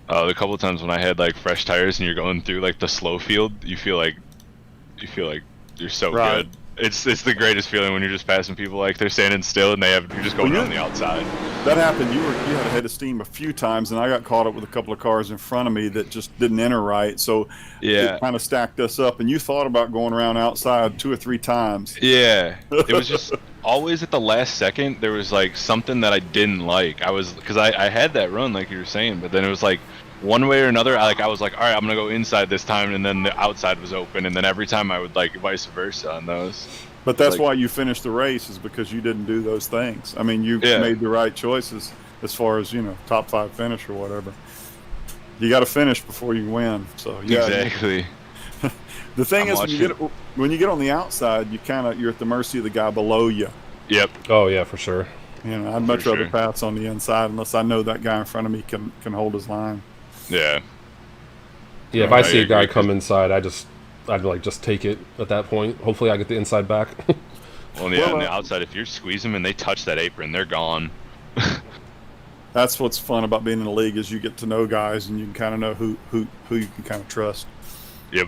The couple of times when I had fresh tires and you're going through the slow field, you feel like you're so good. It's the greatest feeling when you're just passing people they're standing still and you're just going on the outside. That happened. You had a head of steam a few times, and I got caught up with a couple of cars in front of me that just didn't enter right. So it kind of stacked us up. And you thought about going around outside 2 or 3 times. Yeah, it was just always at the last second. There was something that I didn't like. Because I had that run like you were saying, but then it was one way or another, I was like, all right, I'm gonna go inside this time, and then the outside was open, and then every time I would vice versa on those. But that's why you finished the race, is because you didn't do those things. I mean, you made the right choices as far as top 5 finish or whatever. You got to finish before you win. So exactly. The thing is, when you get on the outside, you're at the mercy of the guy below you. Yep. Oh yeah, for sure. I'd much rather pass on the inside unless I know that guy in front of me can hold his line. Yeah. Yeah, if I see a guy come inside, I'd just take it at that point. Hopefully I get the inside back. On the outside, if you squeeze them and they touch that apron, they're gone. That's what's fun about being in the league, is you get to know guys and you can kind of know who you can kind of trust. Yep.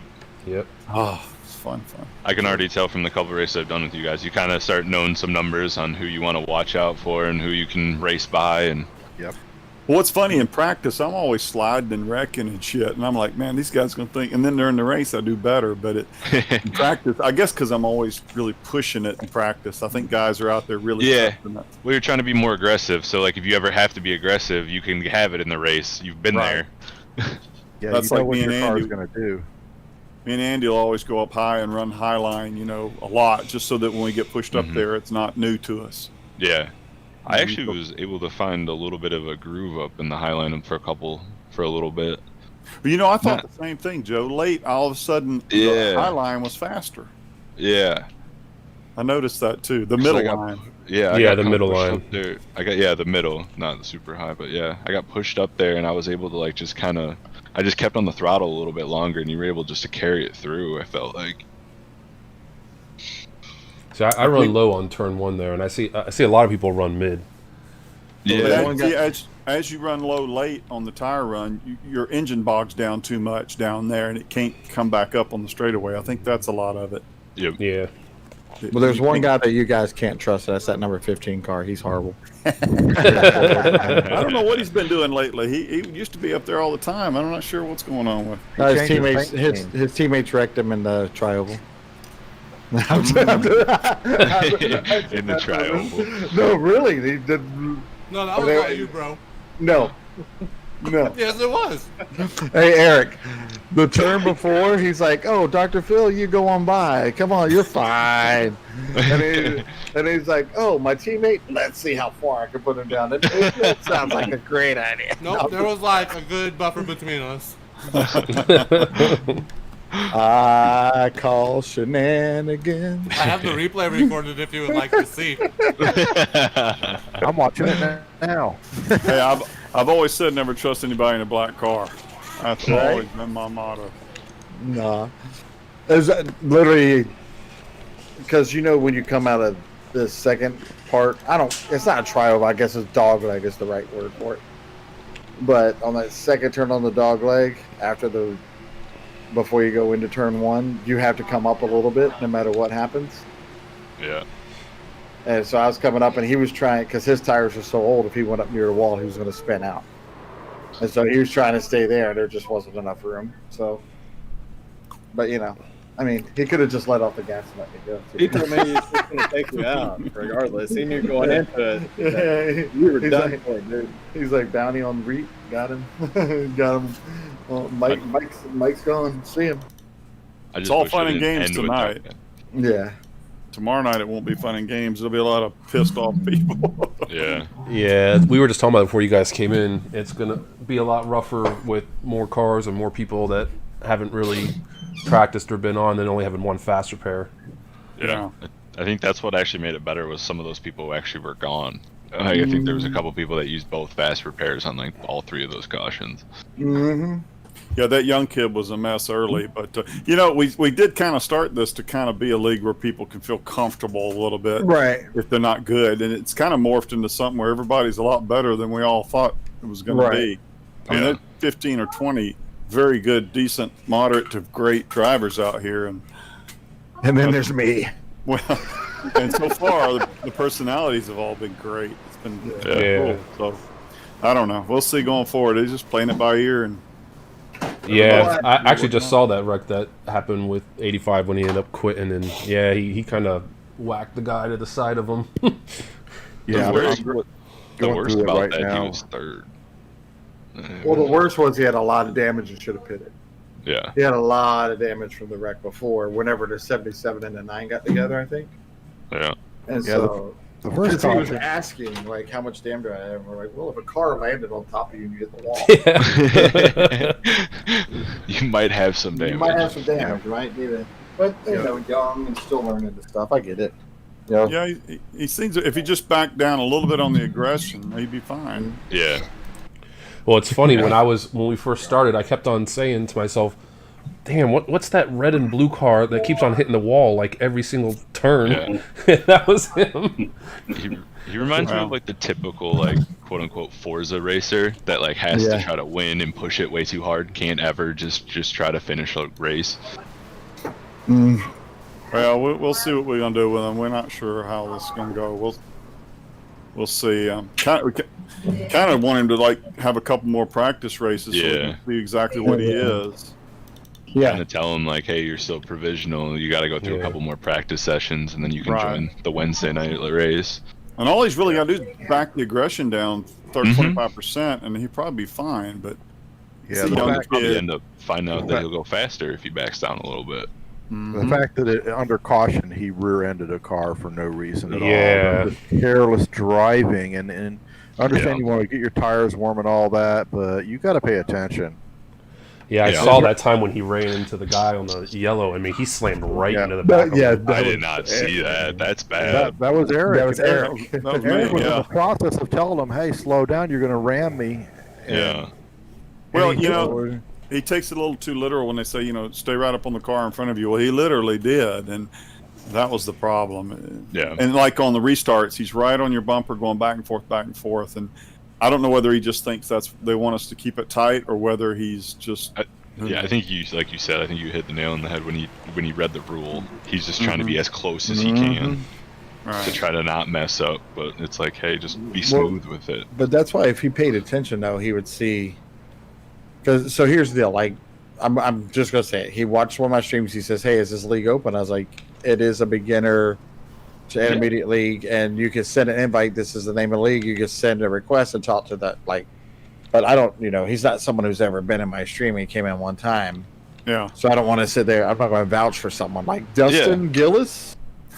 Oh, it's fun. I can already tell from the couple races I've done with you guys, you kind of start knowing some numbers on who you want to watch out for and who you can race by. And Yep. Well, what's funny, in practice, I'm always sliding and wrecking and shit, and I'm like, man, these guys going to think, and then during the race, I do better, but in practice, I guess because I'm always really pushing it in practice, I think guys are out there really pushing it. Well, you're trying to be more aggressive, so if you ever have to be aggressive, you can have it in the race. You've been there. Yeah, that's what me and your Andy. car's going to do. Me and Andy will always go up high and run high line, a lot, just so that when we get pushed up there, it's not new to us. Yeah. I actually was able to find a little bit of a groove up in the Highline for a little bit. But I thought the same thing, Joe. Late, all of a sudden, the Highline was faster. Yeah. I noticed that too. The middle line. Yeah, the middle line. I got the middle, not super high, but I got pushed up there, and I was able to just kind of, I just kept on the throttle a little bit longer, and you were able just to carry it through. I felt like. See, I run low on turn 1 there, and I see a lot of people run mid. Yeah. As you run low late on the tire run, your engine bogs down too much down there, and it can't come back up on the straightaway. I think that's a lot of it. Yep. Yeah. Well, there's one guy that you guys can't trust. That's that number 15 car. He's horrible. I don't know what he's been doing lately. He used to be up there all the time. I'm not sure what's going on with him. His teammates wrecked him in the tri-oval. In the tri-oval. No, really. They did. No, that was not you, bro. No. Yes, it was. Hey, Eric. The turn before, he's like, "Oh, Dr. Phil, you go on by. Come on, you're fine." And he's like, "Oh, my teammate. Let's see how far I can put him down." It sounds like a great idea. Nope, there was a good buffer between us. I call shenanigans. I have the replay recorded if you would like to see. I'm watching it now. Hey, I've always said never trust anybody in a black car. That's Right? always been my motto. Nah. There's literally, because when you come out of the second part, it's not a trial, I guess it's dog leg is the right word for it. But on that second turn on the dog leg, before you go into turn one, you have to come up a little bit no matter what happens. Yeah. And so I was coming up, and he was trying, because his tires were so old, if he went up near the wall, he was going to spin out. And so he was trying to stay there, and there just wasn't enough room. So, but he could have just let off the gas and let me go. He told me he was just going to take you out, regardless. He knew going into it. Yeah, You were done like, for it, dude. He's like, bounty on Reet, got him. Got him. Well, Mike's gone. See him. It's all fun and games tonight. Yeah. Tomorrow night it won't be fun and games. There'll be a lot of pissed off people. Yeah. Yeah, we were just talking about it before you guys came in. It's going to be a lot rougher with more cars and more people that haven't really practiced or been on than only having one fast repair. Yeah. I think that's what actually made it better was some of those people who actually were gone. I think there was a couple people that used both fast repairs on like all three of those cautions. Mm-hmm. Yeah, that young kid was a mess early, but we did kind of start this to kind of be a league where people can feel comfortable a little bit, right? If they're not good, and it's kind of morphed into something where everybody's a lot better than we all thought it was going to be. I mean, there's 15 or 20 very good, decent, moderate to great drivers out here, and then there's me. Well, and so far the personalities have all been great. It's been cool. So I don't know. We'll see going forward. They're just playing it by ear and. Yeah, I actually just saw that wreck that happened with 85 when he ended up quitting, and yeah, he kind of whacked the guy to the side of him. Yeah, the worst about that, now. he was third. Well, the worst was he had a lot of damage and should have pitted. Yeah. He had a lot of damage from the wreck before, whenever the 77 and the 9 got together, I think. Yeah. And Yeah, so, the first because he was caution- asking, like, how much damage do I have? And we're like, well, if a car landed on top of you and you hit the wall, You might have some damage. you might have some damage, right? But, young and still learning the stuff. I get it. Yeah, he seems if he just backed down a little bit on the aggression, he'd be fine. Yeah. Well, it's funny when we first started, I kept on saying to myself, "Damn, what's that red and blue car that keeps on hitting the wall like every single turn?" Yeah. That was him. He reminds me of like the typical like quote unquote Forza racer that like has to try to win and push it way too hard, can't ever just try to finish a race. Well, we'll see what we're gonna do with him. We're not sure how this is gonna go. We'll see. Kind of want him to like have a couple more practice races so we can see exactly what he is. Yeah. Kind of tell him like, hey, you're still provisional. You got to go through a couple more practice sessions, and then you can join the Wednesday night race. And all he's really got to do is back the aggression down 25%, and he'd probably be fine. But he'll probably end up finding out that he'll go faster if he backs down a little bit. The fact that under caution he rear-ended a car for no reason at all. Yeah. Just careless driving, and I understand you want to get your tires warm and all that, but you got to pay attention. Yeah, I saw that time when he ran into the guy on the yellow. I mean, he slammed right into the back. I did not see that. That's bad. That was Eric. That was Eric. That was Eric me, was in the process of telling him, "Hey, slow down. You're going to ram me." Yeah. Well, he takes it a little too literal when they say, stay right up on the car in front of you. Well, he literally did, and that was the problem. Yeah. And like on the restarts, he's right on your bumper going back and forth. And I don't know whether he just thinks they want us to keep it tight or whether he's just... I think like you said, I think you hit the nail on the head when he read the rule. He's just trying to be as close as he can to try to not mess up. But it's like, hey, just be smooth with it. But that's why if he paid attention, though, he would see... So here's the deal. Like, I'm just going to say it. He watched one of my streams. He says, hey, is this league open? I was like, it is a beginner to intermediate league, and you can send an invite. This is the name of the league. You can send a request and talk to that. Like, but I don't, he's not someone who's ever been in my stream. He came in one time. Yeah. So I don't want to sit there. I'm not going to vouch for someone like Dustin Gillis.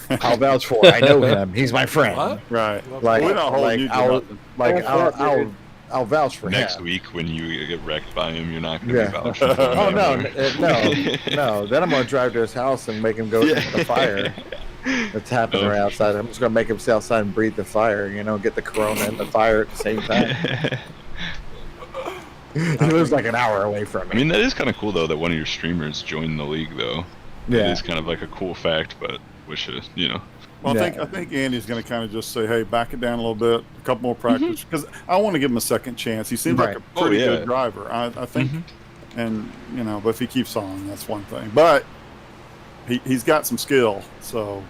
I'll vouch for it. I know him. He's my friend. What? Right. Like, we're not holding you to nothing. I'll vouch for Next him. week when you get wrecked by him, you're not going to be vouching for him. Oh, no. Then I'm going to drive to his house and make him go to the fire that's happening right outside. I'm just going to make him stay outside and breathe the fire, get the corona and the fire at the same time. He lives like an hour away from me. I mean, that is kind of cool though that one of your streamers joined the league though. Yeah. It is kind of like a cool fact, but wish it, you know. Well, I think Andy's going to kind of just say, "Hey, back it down a little bit, a couple more practice," because I want to give him a second chance. He seems like a pretty good driver, I think, and you know, but if he keeps on, that's one thing. But he's got some skill, so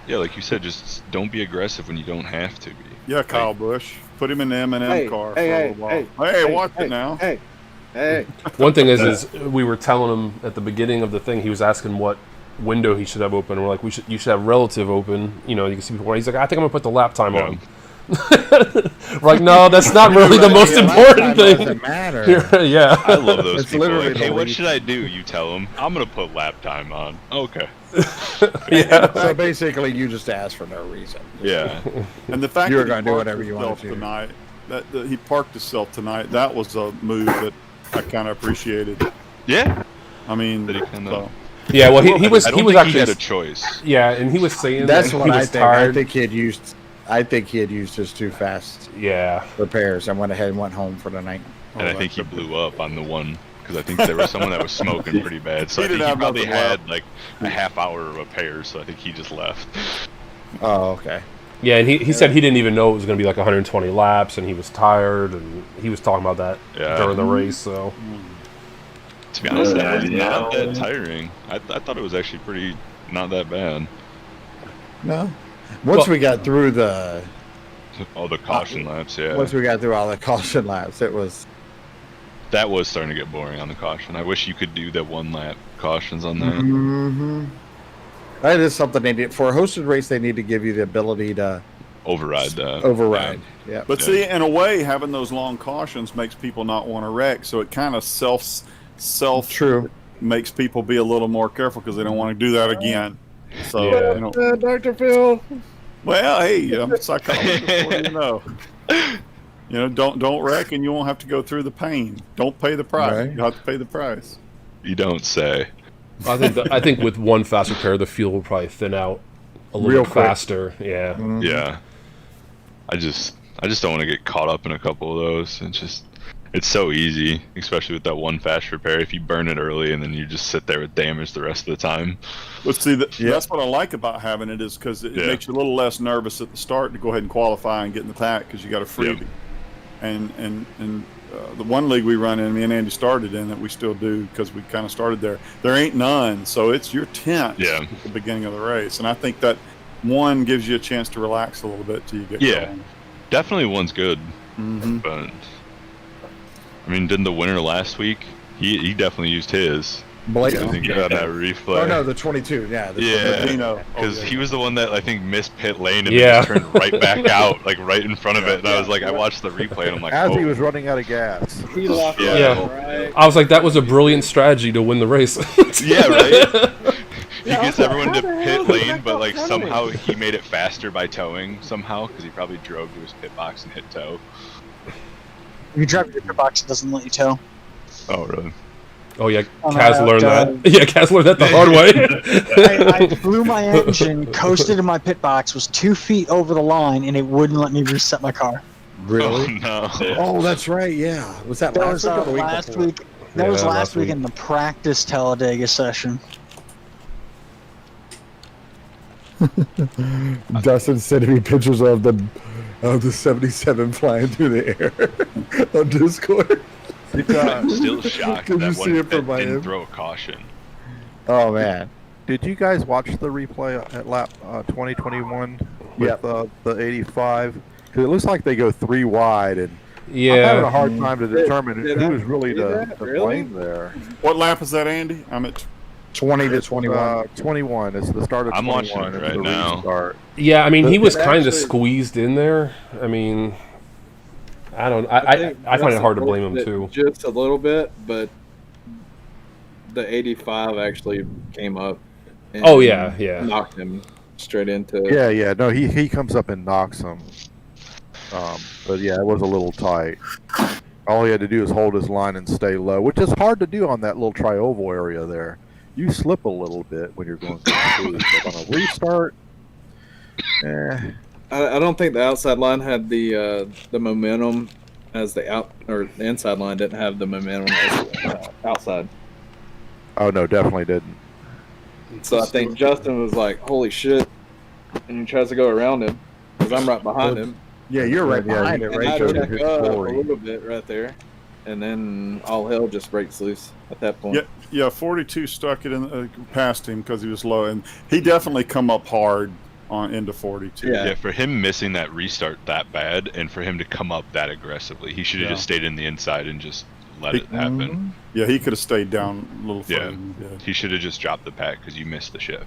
yeah, like you said, just don't be aggressive when you don't have to be. Yeah, Kyle Busch, put him in the M&M car for a little while. Hey, watch it now. Hey. One thing is we were telling him at the beginning of the thing, he was asking what window he should have open. We're like, you should have relative open. You know, you can see people. He's like, I think I'm gonna put the lap time on. We're like, no, that's not really the most important thing. Doesn't matter. Yeah, I love those It's people. literally Like, hey, the what least- should I do? You tell them. I'm gonna put lap time on. Okay. Yeah. So basically, you just asked for no reason. Yeah. And the fact You were that he gonna do parked whatever you wanted himself to. tonight, that he parked himself tonight, that was a move that I kind of appreciated. Yeah. I mean, That he kinda- so. Yeah, well, he was I don't he was think actually he had a choice. Yeah, and he was saying That's that what he I was think. tired. I think he had used his too fast Yeah. repairs and went ahead and went home for the night. And I think he blew up on the one because I think there was someone that was smoking pretty bad. So He I think didn't he have probably nothing had left. like a half hour of repairs. So I think he just left. Oh, okay. Yeah, and he said he didn't even know it was going to be like 120 laps, and he was tired, and he was talking about that during the race. So, To be honest, that was not that tiring. I thought it was actually pretty not that bad. No. Once we got through the All the caution laps, yeah. once we got through all the caution laps, it was That was starting to get boring on the caution. I wish you could do the one lap cautions on that. Mm-hmm. That is something they need for a hosted race. They need to give you the ability to Override that. override. Yeah. But see, in a way, having those long cautions makes people not want to wreck. So it kind of self True. makes people be a little more careful because they don't want to do that again. So, Yeah. you know, Dr. Phil. well, hey, I'm a psychologist. What do you know? You know, don't wreck, and you won't have to go through the pain. Don't pay the price. Right. You have to pay the price. You don't say. I think with one fast repair, the fuel will probably thin out a little Real bit quick. faster. Yeah. Mm-hmm. Yeah. I just don't want to get caught up in a couple of those. It's so easy, especially with that one fast repair. If you burn it early and then you just sit there with damage the rest of the time. But see, that's what I like about having it is because it makes you a little less nervous at the start to go ahead and qualify and get in the pack because you got a freebie. Yep. And the one league we run in, me and Andy started in that we still do because we kind of started there. There ain't none, so it's your 10th at the beginning of the race, and I think that one gives you a chance to relax a little bit till you get going. Definitely one's good. Mm-hmm. But I mean, didn't the winner last week? He definitely used his. Blake. I think on that replay. Oh no, the 22. Yeah. The Yeah, because he was the one that I think missed pit lane and Yeah. then turned right back out, like right in front of it. And I was like, I watched the replay and I'm like, As oh. he was running out of gas. He locked Yeah. right. I was like, that was a brilliant strategy to win the race. Yeah, right. He Yeah, I gets was like, everyone to how the hell pit did lane, that but go like coming? somehow he made it faster by towing somehow because he probably drove to his pit box and hit tow. If you drive your pit box, it doesn't let you tow. Oh, really? Oh yeah, Oh, no, Kaz learned uh, that. Yeah, Kaz learned that the hard way. I blew my engine, coasted in my pit box, was 2 feet over the line, and it wouldn't let me reset my car. Really? Oh, no. Oh, that's right. Yeah. Was that That last was week or the week last before? week. That was Yeah, last last week week. in the practice Talladega session. Dustin sending me pictures of the 77 flying through the air on Discord. I'm still shocked Did that you see one it from my didn't end? throw a caution. Oh man. Did you guys watch the replay at lap 2021 with Yep. the 85? Because it looks like they go 3 wide, and I'm having a Yeah. hard time to determine Did I who's really see to that? Really? blame there. What lap is that, Andy? I'm at 20 to 21. 21. It's the start of I'm 21. watching it It's right the now. restart. Yeah, I mean, he was It kind of actually- squeezed in there. I mean, I don't. I think find it Russell hard to blame him forced it too. Just a little bit, but the 85 actually came up. And Oh, yeah, yeah. Knocked him straight into. Yeah. No, he comes up and knocks him. But yeah, it was a little tight. All he had to do is hold his line and stay low, which is hard to do on that little tri-oval area there. You slip a little bit when you're going through, but on a restart, I don't think the outside line had the momentum as the inside line didn't have the momentum as the outside. Oh no, definitely didn't. So I think Justin was like, "Holy shit!" and he tries to go around him because I'm right behind him. Yeah, you're right behind it, And right? I So check up a little bit right there, and then all hell just breaks loose at that point. Yeah, 42 stuck it in past him because he was low, and he definitely come up hard into 42. Yeah, for him missing that restart that bad, and for him to come up that aggressively, he should have just stayed in the inside and just let it happen. Yeah, he could have stayed down a little further. Yeah, he should have just dropped the pack because you missed the shift.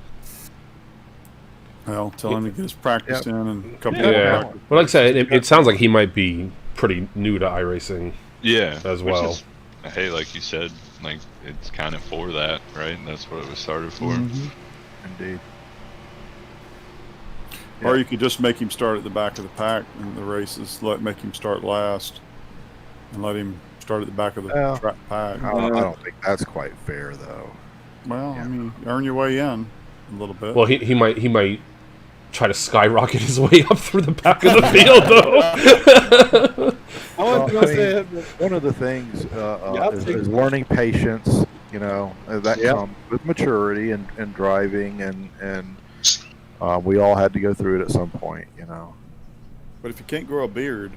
Well, tell him to get his practice in and a couple Yeah. Well, like I said, it sounds like he might be pretty new to iRacing. Yeah, as well. Hey, like you said, like it's kind of for that, right? That's what it was started for. Indeed. Or you could just make him start at the back of the pack in the races. Make him start last, and let him start at the back of the pack. I don't think that's quite fair, though. Well, I mean, earn your way in a little bit. Well, he might try to skyrocket his way up through the back of the field, though. One of the things is learning patience. You know, that comes with maturity and driving, and we all had to go through it at some point. You know. But if you can't grow a beard,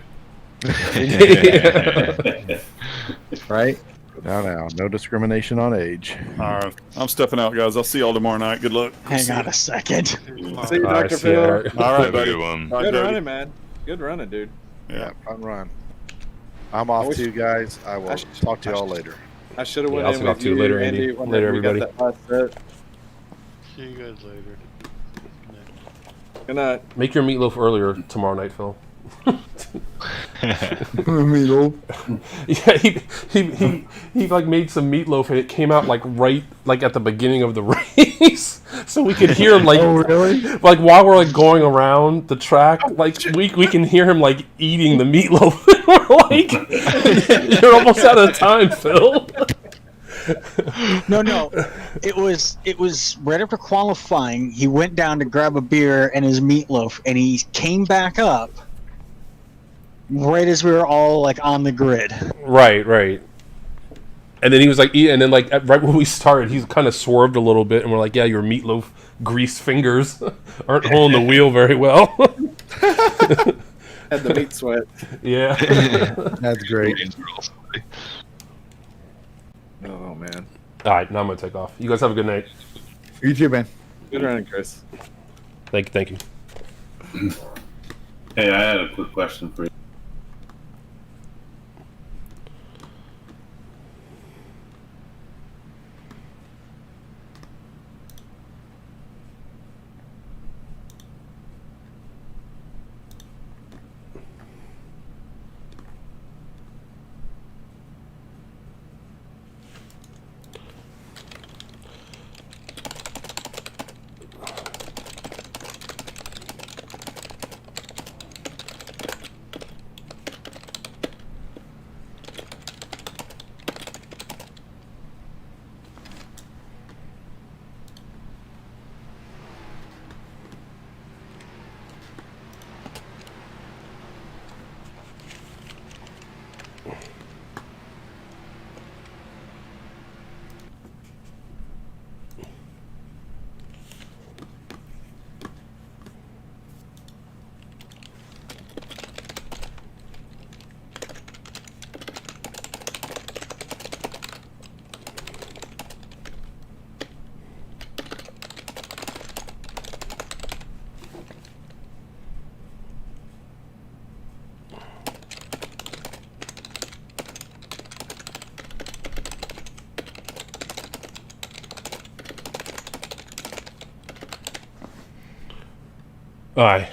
right? No discrimination on age. All right, I'm stepping out, guys. I'll see y'all tomorrow night. Good luck. Hang on a second. See you, Dr. Phil. All right, buddy. Good running, man. Good running, dude. Yeah, fun run. I'm off too, guys. I will talk to y'all later. I should have went I'll in talk with to you later, Andy. Later, everybody. See you guys later. Good night. Make your meatloaf earlier tomorrow night, Phil. Meatloaf. Yeah, he like made some meatloaf and it came out like right like at the beginning of the race, so we could hear him like like while we're like going around the track, like we can hear him like eating the meatloaf. We're like, you're almost out of time, Phil. No. It was right after qualifying. He went down to grab a beer and his meatloaf, and he came back up right as we were all like on the grid. Right. And then he was like, and then like right when we started, he kind of swerved a little bit, and we're like, yeah, your meatloaf grease fingers aren't holding the wheel very well. Had the meat sweat. Yeah. That's great. Oh man. All right, now I'm gonna take off. You guys have a good night. You too, man. Good running, Chris. Thank you. Hey, I had a quick question for you. Alright,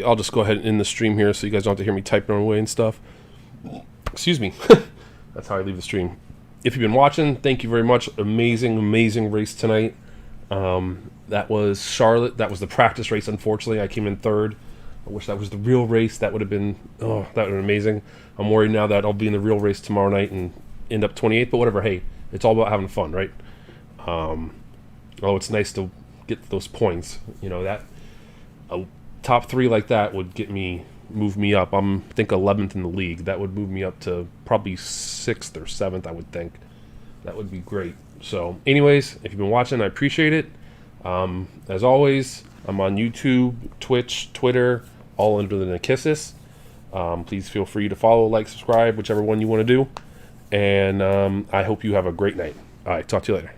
I'll just go ahead and end the stream here so you guys don't have to hear me typing away and stuff. Excuse me. That's how I leave the stream. If you've been watching, thank you very much. Amazing race tonight. That was Charlotte. That was the practice race. Unfortunately, I came in third. I wish that was the real race. That would have been amazing. I'm worried now that I'll be in the real race tomorrow night and end up 28th, but whatever. Hey, it's all about having fun, right? It's nice to get those points. You know, that a top 3 like that would get me move me up. I think 11th in the league. That would move me up to probably 6th or 7th, I would think. That would be great. So anyways, if you've been watching, I appreciate it. As always, I'm on YouTube, Twitch, Twitter, all under the Nikissis. Please feel free to follow, like, subscribe, whichever one you want to do. And I hope you have a great night. All right, talk to you later.